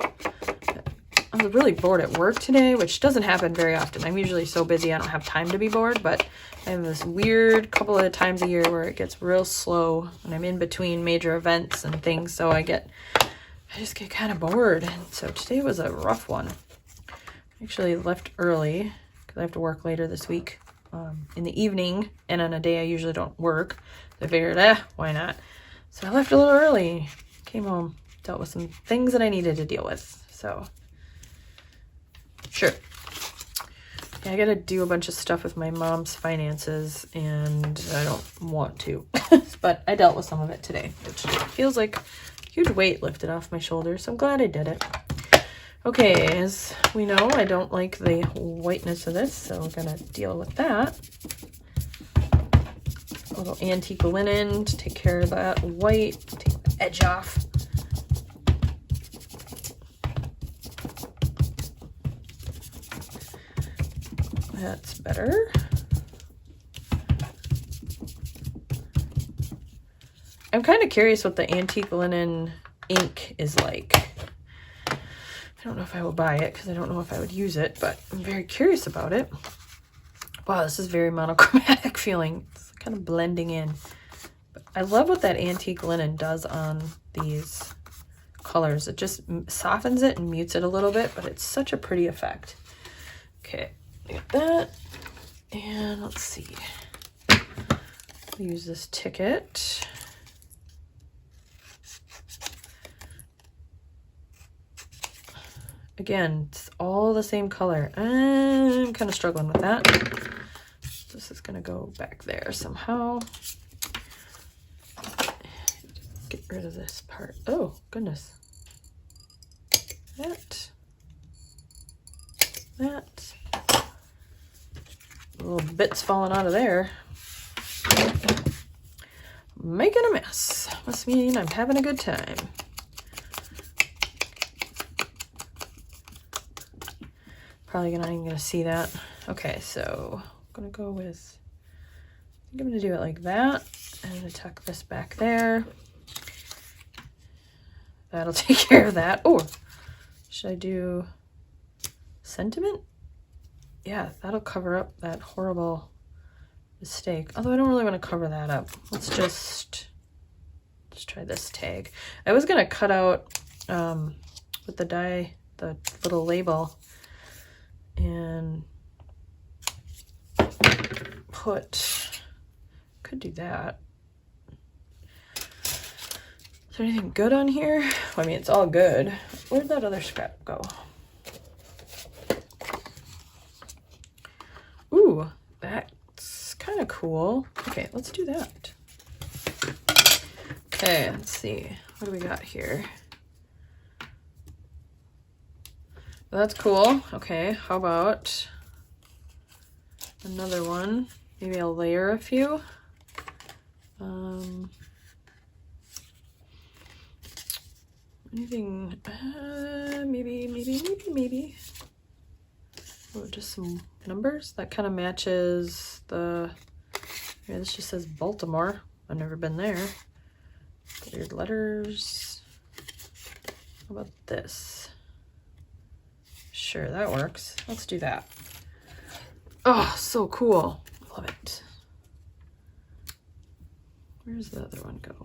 I was really bored at work today, which doesn't happen very often. I'm usually so busy I don't have time to be bored, but I have this weird couple of times a year where it gets real slow and I'm in between major events and things, so I just get kind of bored. And so today was a rough one. I actually left early because I have to work later this week in the evening, and on a day I usually don't work. So I figured, why not? So I left a little early, came home, dealt with some things that I needed to deal with. So sure. Yeah, I gotta do a bunch of stuff with my mom's finances and I don't want to, but I dealt with some of it today, which feels like a huge weight lifted off my shoulders. So I'm glad I did it. Okay, as we know, I don't like the whiteness of this, so we're gonna deal with that. A little antique linen to take care of that white, take the edge off. That's better. I'm kind of curious what the antique linen ink is like. I don't know if I will buy it because I don't know if I would use it, but I'm very curious about it. Wow, this is very monochromatic feeling. It's kind of blending in. But I love what that antique linen does on these colors. It just softens it and mutes it a little bit, but it's such a pretty effect. Okay, got that. And let's see. I'll use this ticket. Again, it's all the same color. I'm kind of struggling with that. This is gonna go back there somehow. Get rid of this part. Oh, goodness. That. Little bits falling out of there. Making a mess. Must mean I'm having a good time. Probably not even gonna see that. Okay, so I'm gonna go with, I think I'm gonna do it like that. I'm gonna tuck this back there. That'll take care of that. Oh, should I do sentiment? Yeah, that'll cover up that horrible mistake. Although I don't really want to cover that up. Let's just try this tag. I was gonna cut out with the die, the little label, and could do that. Is there anything good on here? Well, I mean, it's all good. Where'd that other scrap go? Ooh, that's kind of cool. Okay, let's do that. Okay, let's see. What do we got here? Well, that's cool. Okay, how about another one? Maybe I'll layer a few. Anything, maybe. Oh, just some numbers. That kind of matches the, yeah, this just says Baltimore. I've never been there. Weird letters. How about this? Sure, that works. Let's do that. Oh, so cool. Love it. Where's the other one go?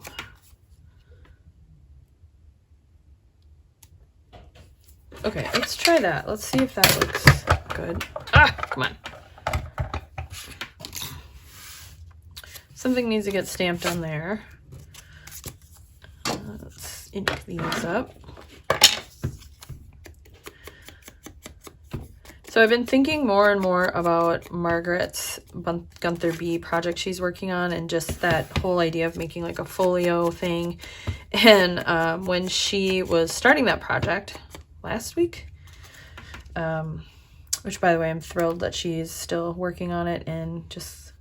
Okay, let's try that. Let's see if that looks good. Ah, come on. Something needs to get stamped on there. Let's ink these up. So I've been thinking more and more about Margaret's Gunther B project she's working on, and just that whole idea of making like a folio thing. And when she was starting that project last week, which by the way, I'm thrilled that she's still working on it and just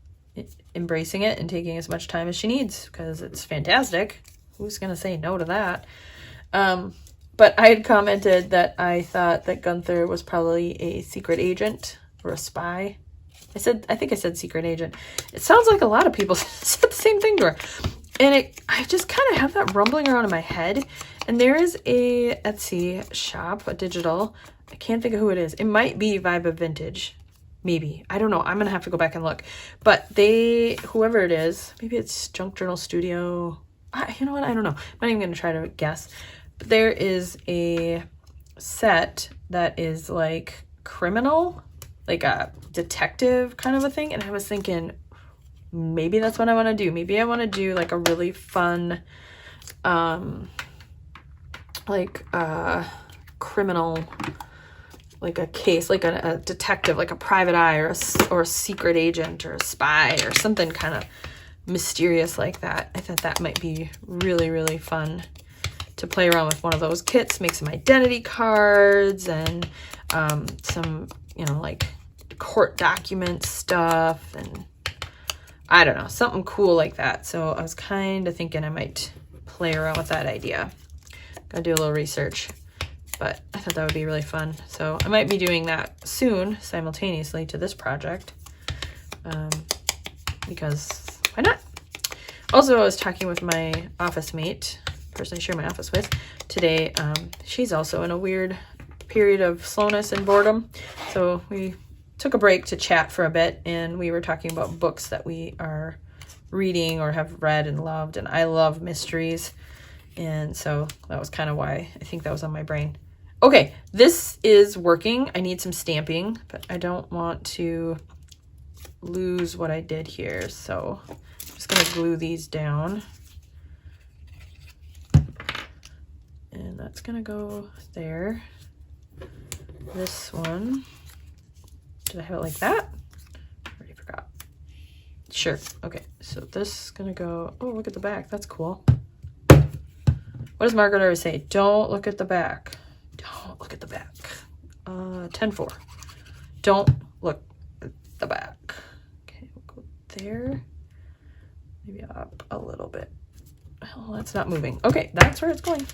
embracing it and taking as much time as she needs, because it's fantastic. Who's gonna say no to that? But I had commented that I thought that Gunther was probably a secret agent or a spy. I think I said secret agent. It sounds like a lot of people said the same thing to her. And I just kind of have that rumbling around in my head. And there is a Etsy shop, a digital. I can't think of who it is. It might be Vibe of Vintage. Maybe. I don't know. I'm going to have to go back and look. But whoever it is, maybe it's Junk Journal Studio. You know what? I don't know. I'm not even going to try to guess. But there is a set that is like criminal, like a detective kind of a thing. And I was thinking, maybe that's what I want to do. Maybe I want to do like a really fun, criminal, like a case, like a detective, like a private eye or a secret agent or a spy or something kind of mysterious like that. I thought that might be really, really fun to play around with one of those kits, make some identity cards and some, like court document stuff, and I don't know, something cool like that. So I was kind of thinking I might play around with that idea. Gotta do a little research, but I thought that would be really fun. So I might be doing that soon simultaneously to this project, because why not? Also, I was talking with my office mate, person I share my office with today. She's also in a weird period of slowness and boredom. So we took a break to chat for a bit, and we were talking about books that we are reading or have read and loved, and I love mysteries, and so that was kind of why I think that was on my brain. Okay, this is working. I need some stamping, but I don't want to lose what I did here, so I'm just gonna glue these down, and that's gonna go there. This one, did I have it like that? I already forgot. Sure. Okay, so this is gonna go, oh, look at the back. That's cool. What does Margaret always say? Don't look at the back. Don't look at the back. 10-4. Don't look at the back. Okay, we'll go there. Maybe up a little bit. Oh, that's not moving. Okay, that's where it's going.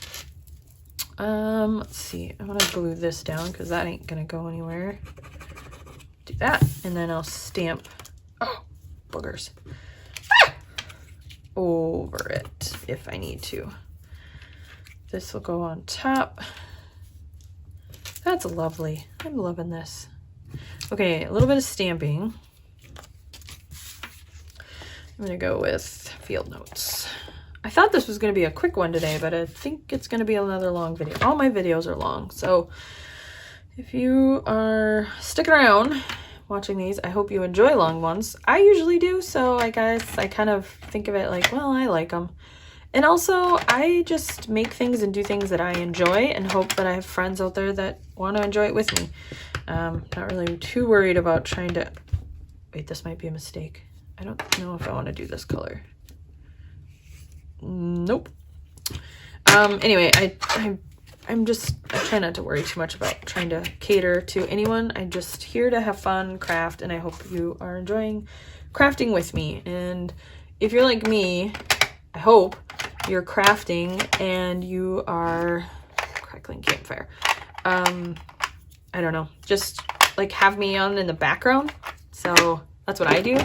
Let's see. I'm gonna glue this down because that ain't gonna go anywhere. Do that, and then I'll stamp. Oh, boogers. Ah! Over it if I need to. This will go on top. That's lovely. I'm loving this. Okay, a little bit of stamping. I'm gonna go with field notes. I thought this was gonna be a quick one today, but I think it's gonna be another long video. All my videos are long, so if you are sticking around watching these, I hope you enjoy long ones. I usually do, so I guess I kind of think of it like, well, I like them. And also, I just make things and do things that I enjoy and hope that I have friends out there that want to enjoy it with me. Not really too worried about trying to... Wait, this might be a mistake. I don't know if I want to do this color. Nope. Anyway, I try not to worry too much about trying to cater to anyone. I'm just here to have fun, craft, and I hope you are enjoying crafting with me. And if you're like me, I hope you're crafting and you are crackling campfire. I don't know, just like have me on in the background. So that's what I do.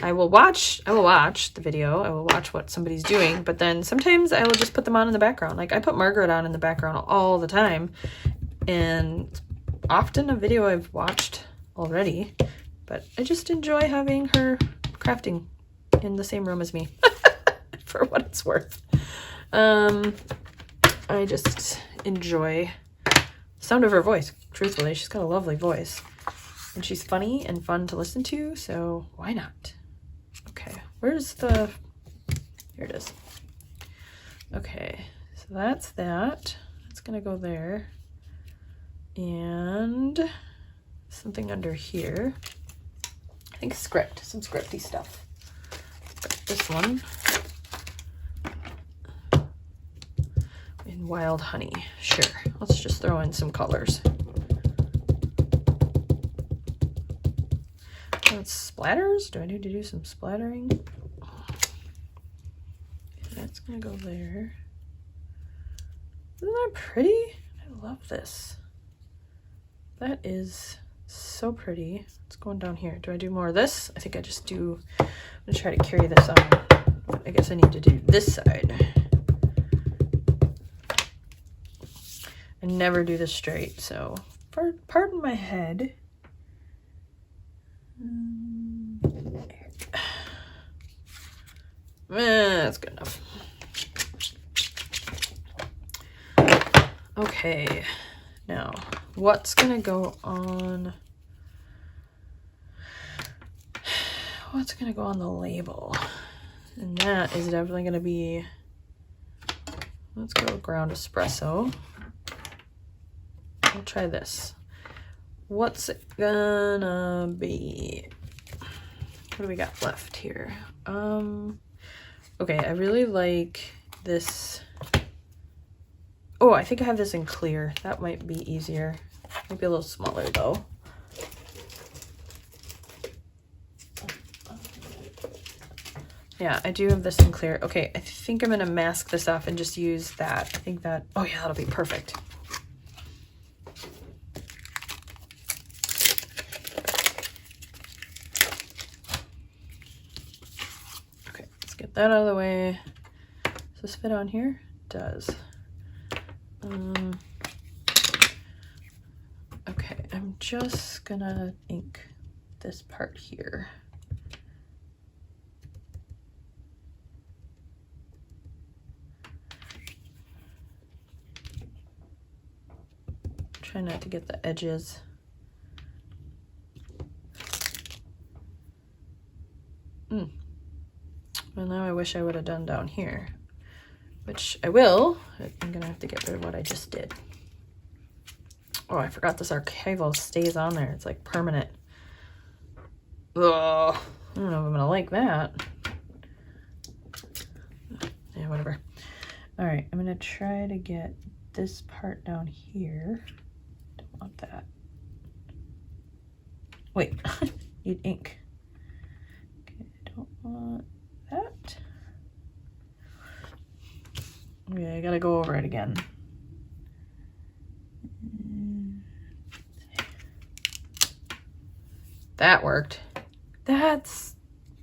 I will watch the video. I will watch what somebody's doing, but then sometimes I will just put them on in the background. Like I put Margaret on in the background all the time, and often a video I've watched already, but I just enjoy having her crafting in the same room as me. For what it's worth. I just enjoy the sound of her voice, truthfully. She's got a lovely voice, and she's funny and fun to listen to, so why not? Okay, where's the... Here it is. Okay, so that's that. That's gonna go there. And something under here. I think script, some scripty stuff. This one. In wild honey. Sure, let's just throw in some colors. Splatters? Do I need to do some splattering? That's gonna go there. Isn't that pretty? I love this. That is so pretty. It's going down here. Do I do more of this? I think I just do. I'm gonna try to carry this on. I guess I need to do this side. I never do this straight, so pardon my head. That's good enough. Okay, now what's gonna go on? What's gonna go on the label? And that is definitely gonna be, let's go ground espresso. I'll try this. What's it gonna be? What do we got left here? Okay, I really like this. Oh, I think I have this in clear. That might be easier. Maybe a little smaller though. Yeah, I do have this in clear. Okay, I think I'm gonna mask this off and just use that. I think that, oh yeah, that'll be perfect. Okay, let's get that out of the way. Does this fit on here? It does. Okay, I'm just gonna ink this part here. Try not to get the edges. And now I wish I would have done down here, which I will. I'm gonna have to get rid of what I just did. Oh, I forgot this archival stays on there. It's like permanent. Ugh. I don't know if I'm gonna like that. Yeah, whatever. All right, I'm gonna try to get this part down here. Don't want that. Wait, need ink. Okay, I don't want that. Okay, I gotta go over it again. That worked. That's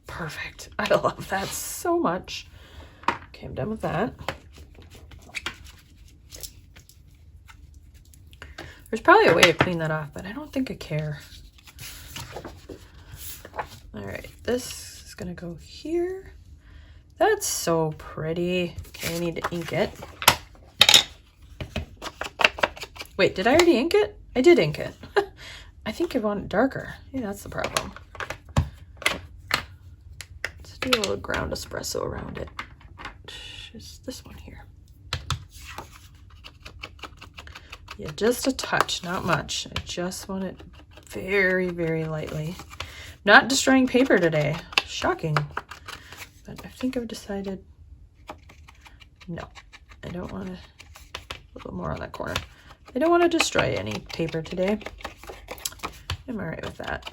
perfect. I love that so much. Okay, I'm done with that. There's probably a way to clean that off, but I don't think I care. All right, this is gonna go here. That's so pretty. Okay, I need to ink it. Wait, did I already ink it? I did ink it. I think I want it darker. Yeah, that's the problem. Let's do a little ground espresso around it. Just this one here. Yeah, just a touch, not much. I just want it very, very lightly. Not destroying paper today. Shocking. But I think I've decided, no, I don't want to, a little more on that corner. I don't want to destroy any paper today. I'm all right with that.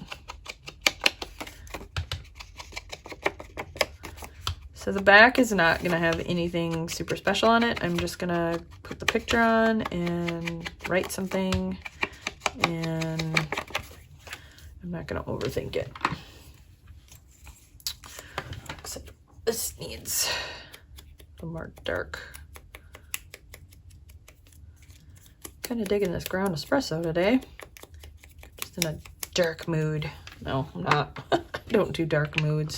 So the back is not gonna have anything super special on it. I'm just gonna put the picture on and write something, and I'm not gonna overthink it. Except this needs a little more dark. Kind of digging this ground espresso today. Just in a dark mood. No, I'm not. I don't do dark moods.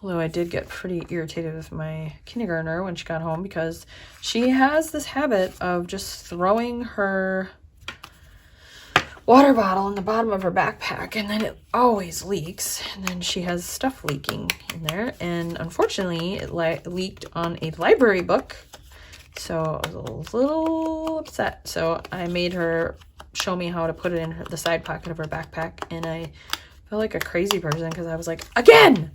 Although I did get pretty irritated with my kindergartner when she got home because she has this habit of just throwing her water bottle in the bottom of her backpack, and then it always leaks, and then she has stuff leaking in there, and unfortunately it leaked on a library book, so I was a little upset. So I made her show me how to put it in the side pocket of her backpack, and I felt like a crazy person because I was like, again!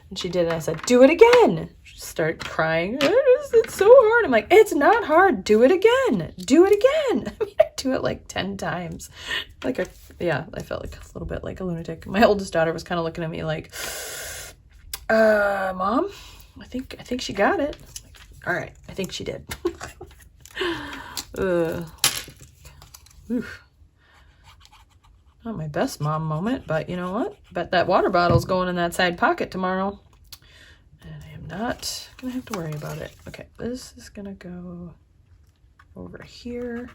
And she did, and I said, do it again. She started crying. It's so hard. I'm like, it's not hard. Do it again. Do it again. I mean, I do it like 10 times. Yeah, I felt like a little bit like a lunatic. My oldest daughter was kind of looking at me like, Mom, I think she got it. Like, all right, I think she did. Oof. Not my best mom moment, but you know what? Bet that water bottle's going in that side pocket tomorrow. And I am not gonna have to worry about it. Okay, this is gonna go over here.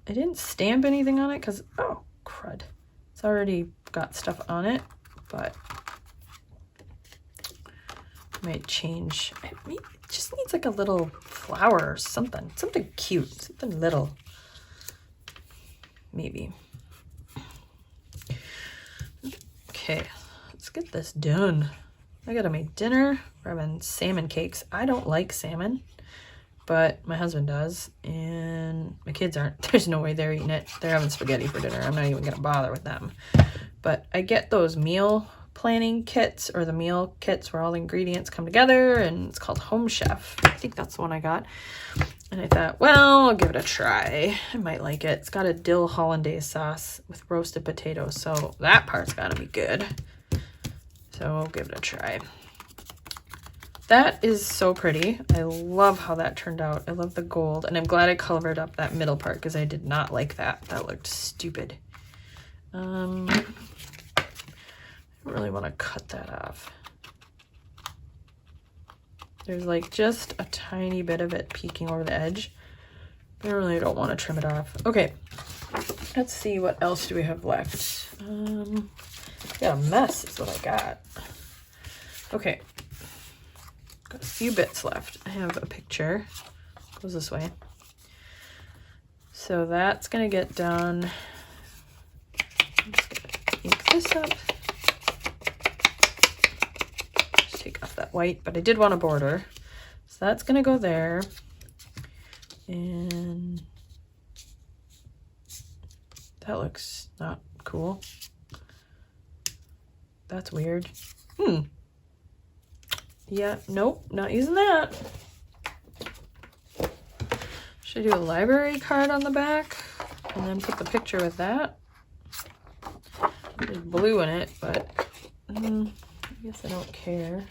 I didn't stamp anything on it because, oh, crud. It's already got stuff on it, but I might change. It just needs like a little flower or something. Something cute, something little. Maybe. Okay, let's get this done. I gotta make dinner. We're having salmon cakes. I don't like salmon, but my husband does, and my kids aren't. There's no way they're eating it. They're having spaghetti for dinner. I'm not even gonna bother with them. But I get those meal planning kits, or the meal kits where all the ingredients come together, and it's called Home Chef. I think that's the one I got. And I thought, well, I'll give it a try. I might like it. It's got a dill hollandaise sauce with roasted potatoes, so that part's gotta be good. So I'll give it a try. That is so pretty. I love how that turned out. I love the gold, and I'm glad I covered up that middle part because I did not like that. That looked stupid. I don't really want to cut that off. There's like just a tiny bit of it peeking over the edge. I really don't want to trim it off. Okay, let's see, what else do we have left? Got a mess is what I got. Okay. Got a few bits left. I have a picture. Goes this way. So that's gonna get done. I'm just gonna ink this up. Just take off that white, but I did want a border. So that's gonna go there. And that looks not cool. That's weird. Yeah, nope, not using that. Should I do a library card on the back and then put the picture with that? There's blue in it, but I guess I don't care.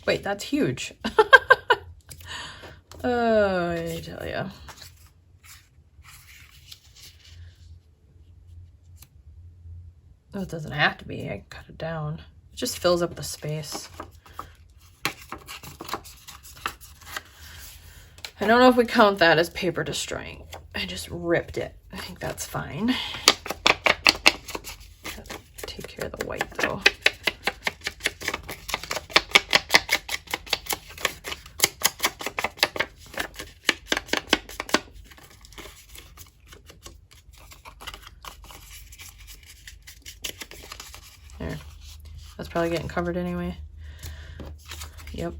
Wait, that's huge. Oh, I tell ya. Oh, it doesn't have to be. I can cut it down. It just fills up the space. I don't know if we count that as paper destroying. I just ripped it. I think that's fine. Gotta take care of the white though. There. That's probably getting covered anyway. Yep,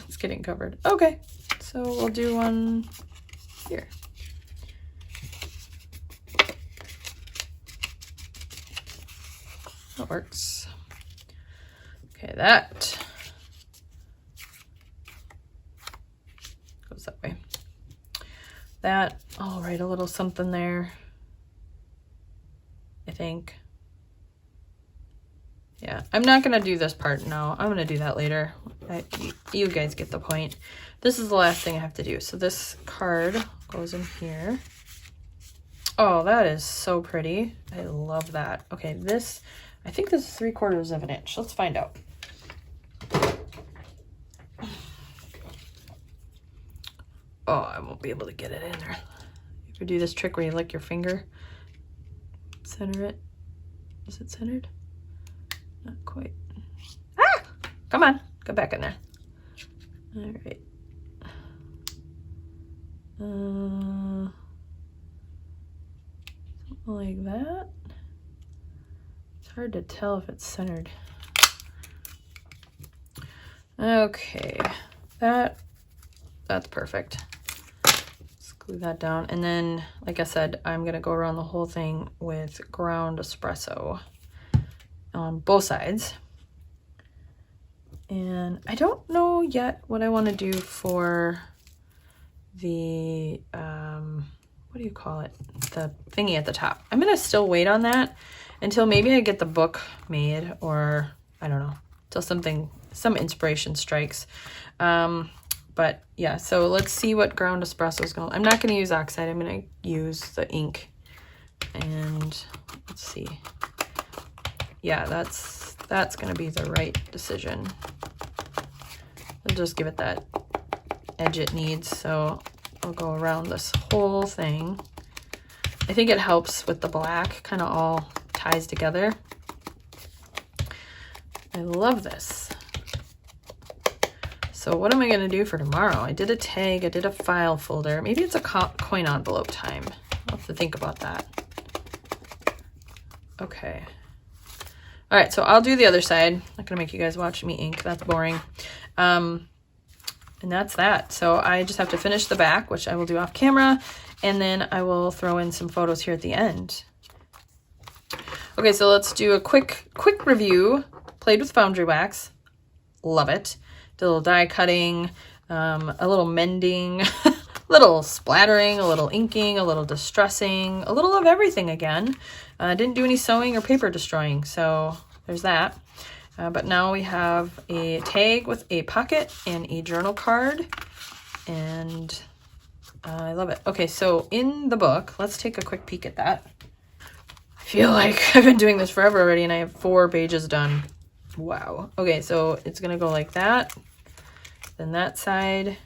it's getting covered. Okay. So we'll do one here. That works. Okay, that goes that way. That, I'll write a little something there, I think. Yeah, I'm not gonna do this part now. I'm gonna do that later. You guys get the point. This is the last thing I have to do. So this card goes in here. Oh, that is so pretty. I love that. Okay, this, I think this is 3/4 of an inch. Let's find out. Oh, I won't be able to get it in there. You ever do this trick where you lick your finger? Center it. Is it centered? Not quite. Ah! Come on, go back in there. All right. Something like that. It's hard to tell if it's centered. Okay, that's perfect. Let's glue that down. And then, like I said, I'm gonna go around the whole thing with ground espresso on both sides. And I don't know yet what I want to do for the, what do you call it? The thingy at the top. I'm going to still wait on that until maybe I get the book made, or I don't know, till some inspiration strikes. But yeah, so let's see what ground espresso is going to, I'm not going to use oxide. I'm going to use the ink. And let's see. Yeah, that's going to be the right decision. I'll just give it that edge it needs. So I'll go around this whole thing. I think it helps with the black, kind of all ties together. I love this. So what am I going to do for tomorrow? I did a tag, I did a file folder. Maybe it's a coin envelope time. I'll have to think about that. Okay. All right, so I'll do the other side. I'm not gonna make you guys watch me ink, that's boring. And that's that. So I just have to finish the back, which I will do off camera, and then I will throw in some photos here at the end. Okay, so let's do a quick review. Played with foundry wax, love it. Did a little die cutting, a little mending, a little splattering, a little inking, a little distressing, a little of everything again. Didn't do any sewing or paper destroying, so there's that. But now we have a tag with a pocket and a journal card, and I love it. Okay, so in the book, let's take a quick peek at that. I feel like I've been doing this forever already, and I have 4 pages done. Wow. Okay, so it's gonna go like that, then that side,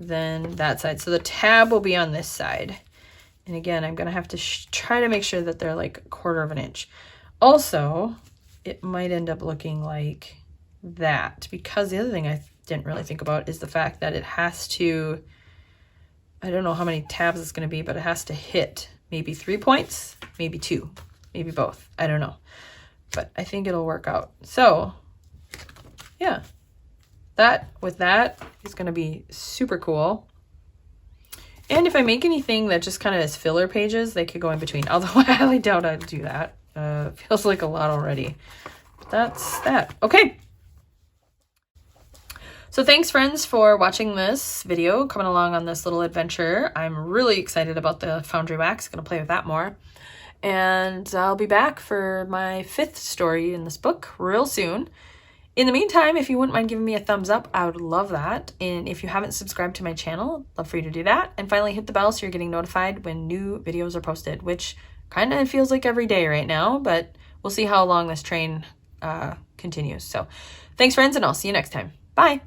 than that side. So the tab will be on this side. And again, I'm going to have to try to make sure that they're like 1/4 of an inch. Also, it might end up looking like that, because the other thing I didn't really think about is the fact that it has to, I don't know how many tabs it's going to be, but it has to hit maybe 3 points, maybe 2, maybe both. I don't know, but I think it'll work out. So yeah, that is going to be super cool. And if I make anything that just kind of is filler pages, they could go in between. Although I highly doubt I'd do that. Feels like a lot already. But that's that. Okay. So thanks, friends, for watching this video, coming along on this little adventure. I'm really excited about the Foundry Wax. Going to play with that more. And I'll be back for my 5th story in this book real soon. In the meantime, if you wouldn't mind giving me a thumbs up, I would love that. And if you haven't subscribed to my channel, love for you to do that. And finally, hit the bell so you're getting notified when new videos are posted, which kind of feels like every day right now, but we'll see how long this train continues. So thanks, friends, and I'll see you next time. Bye.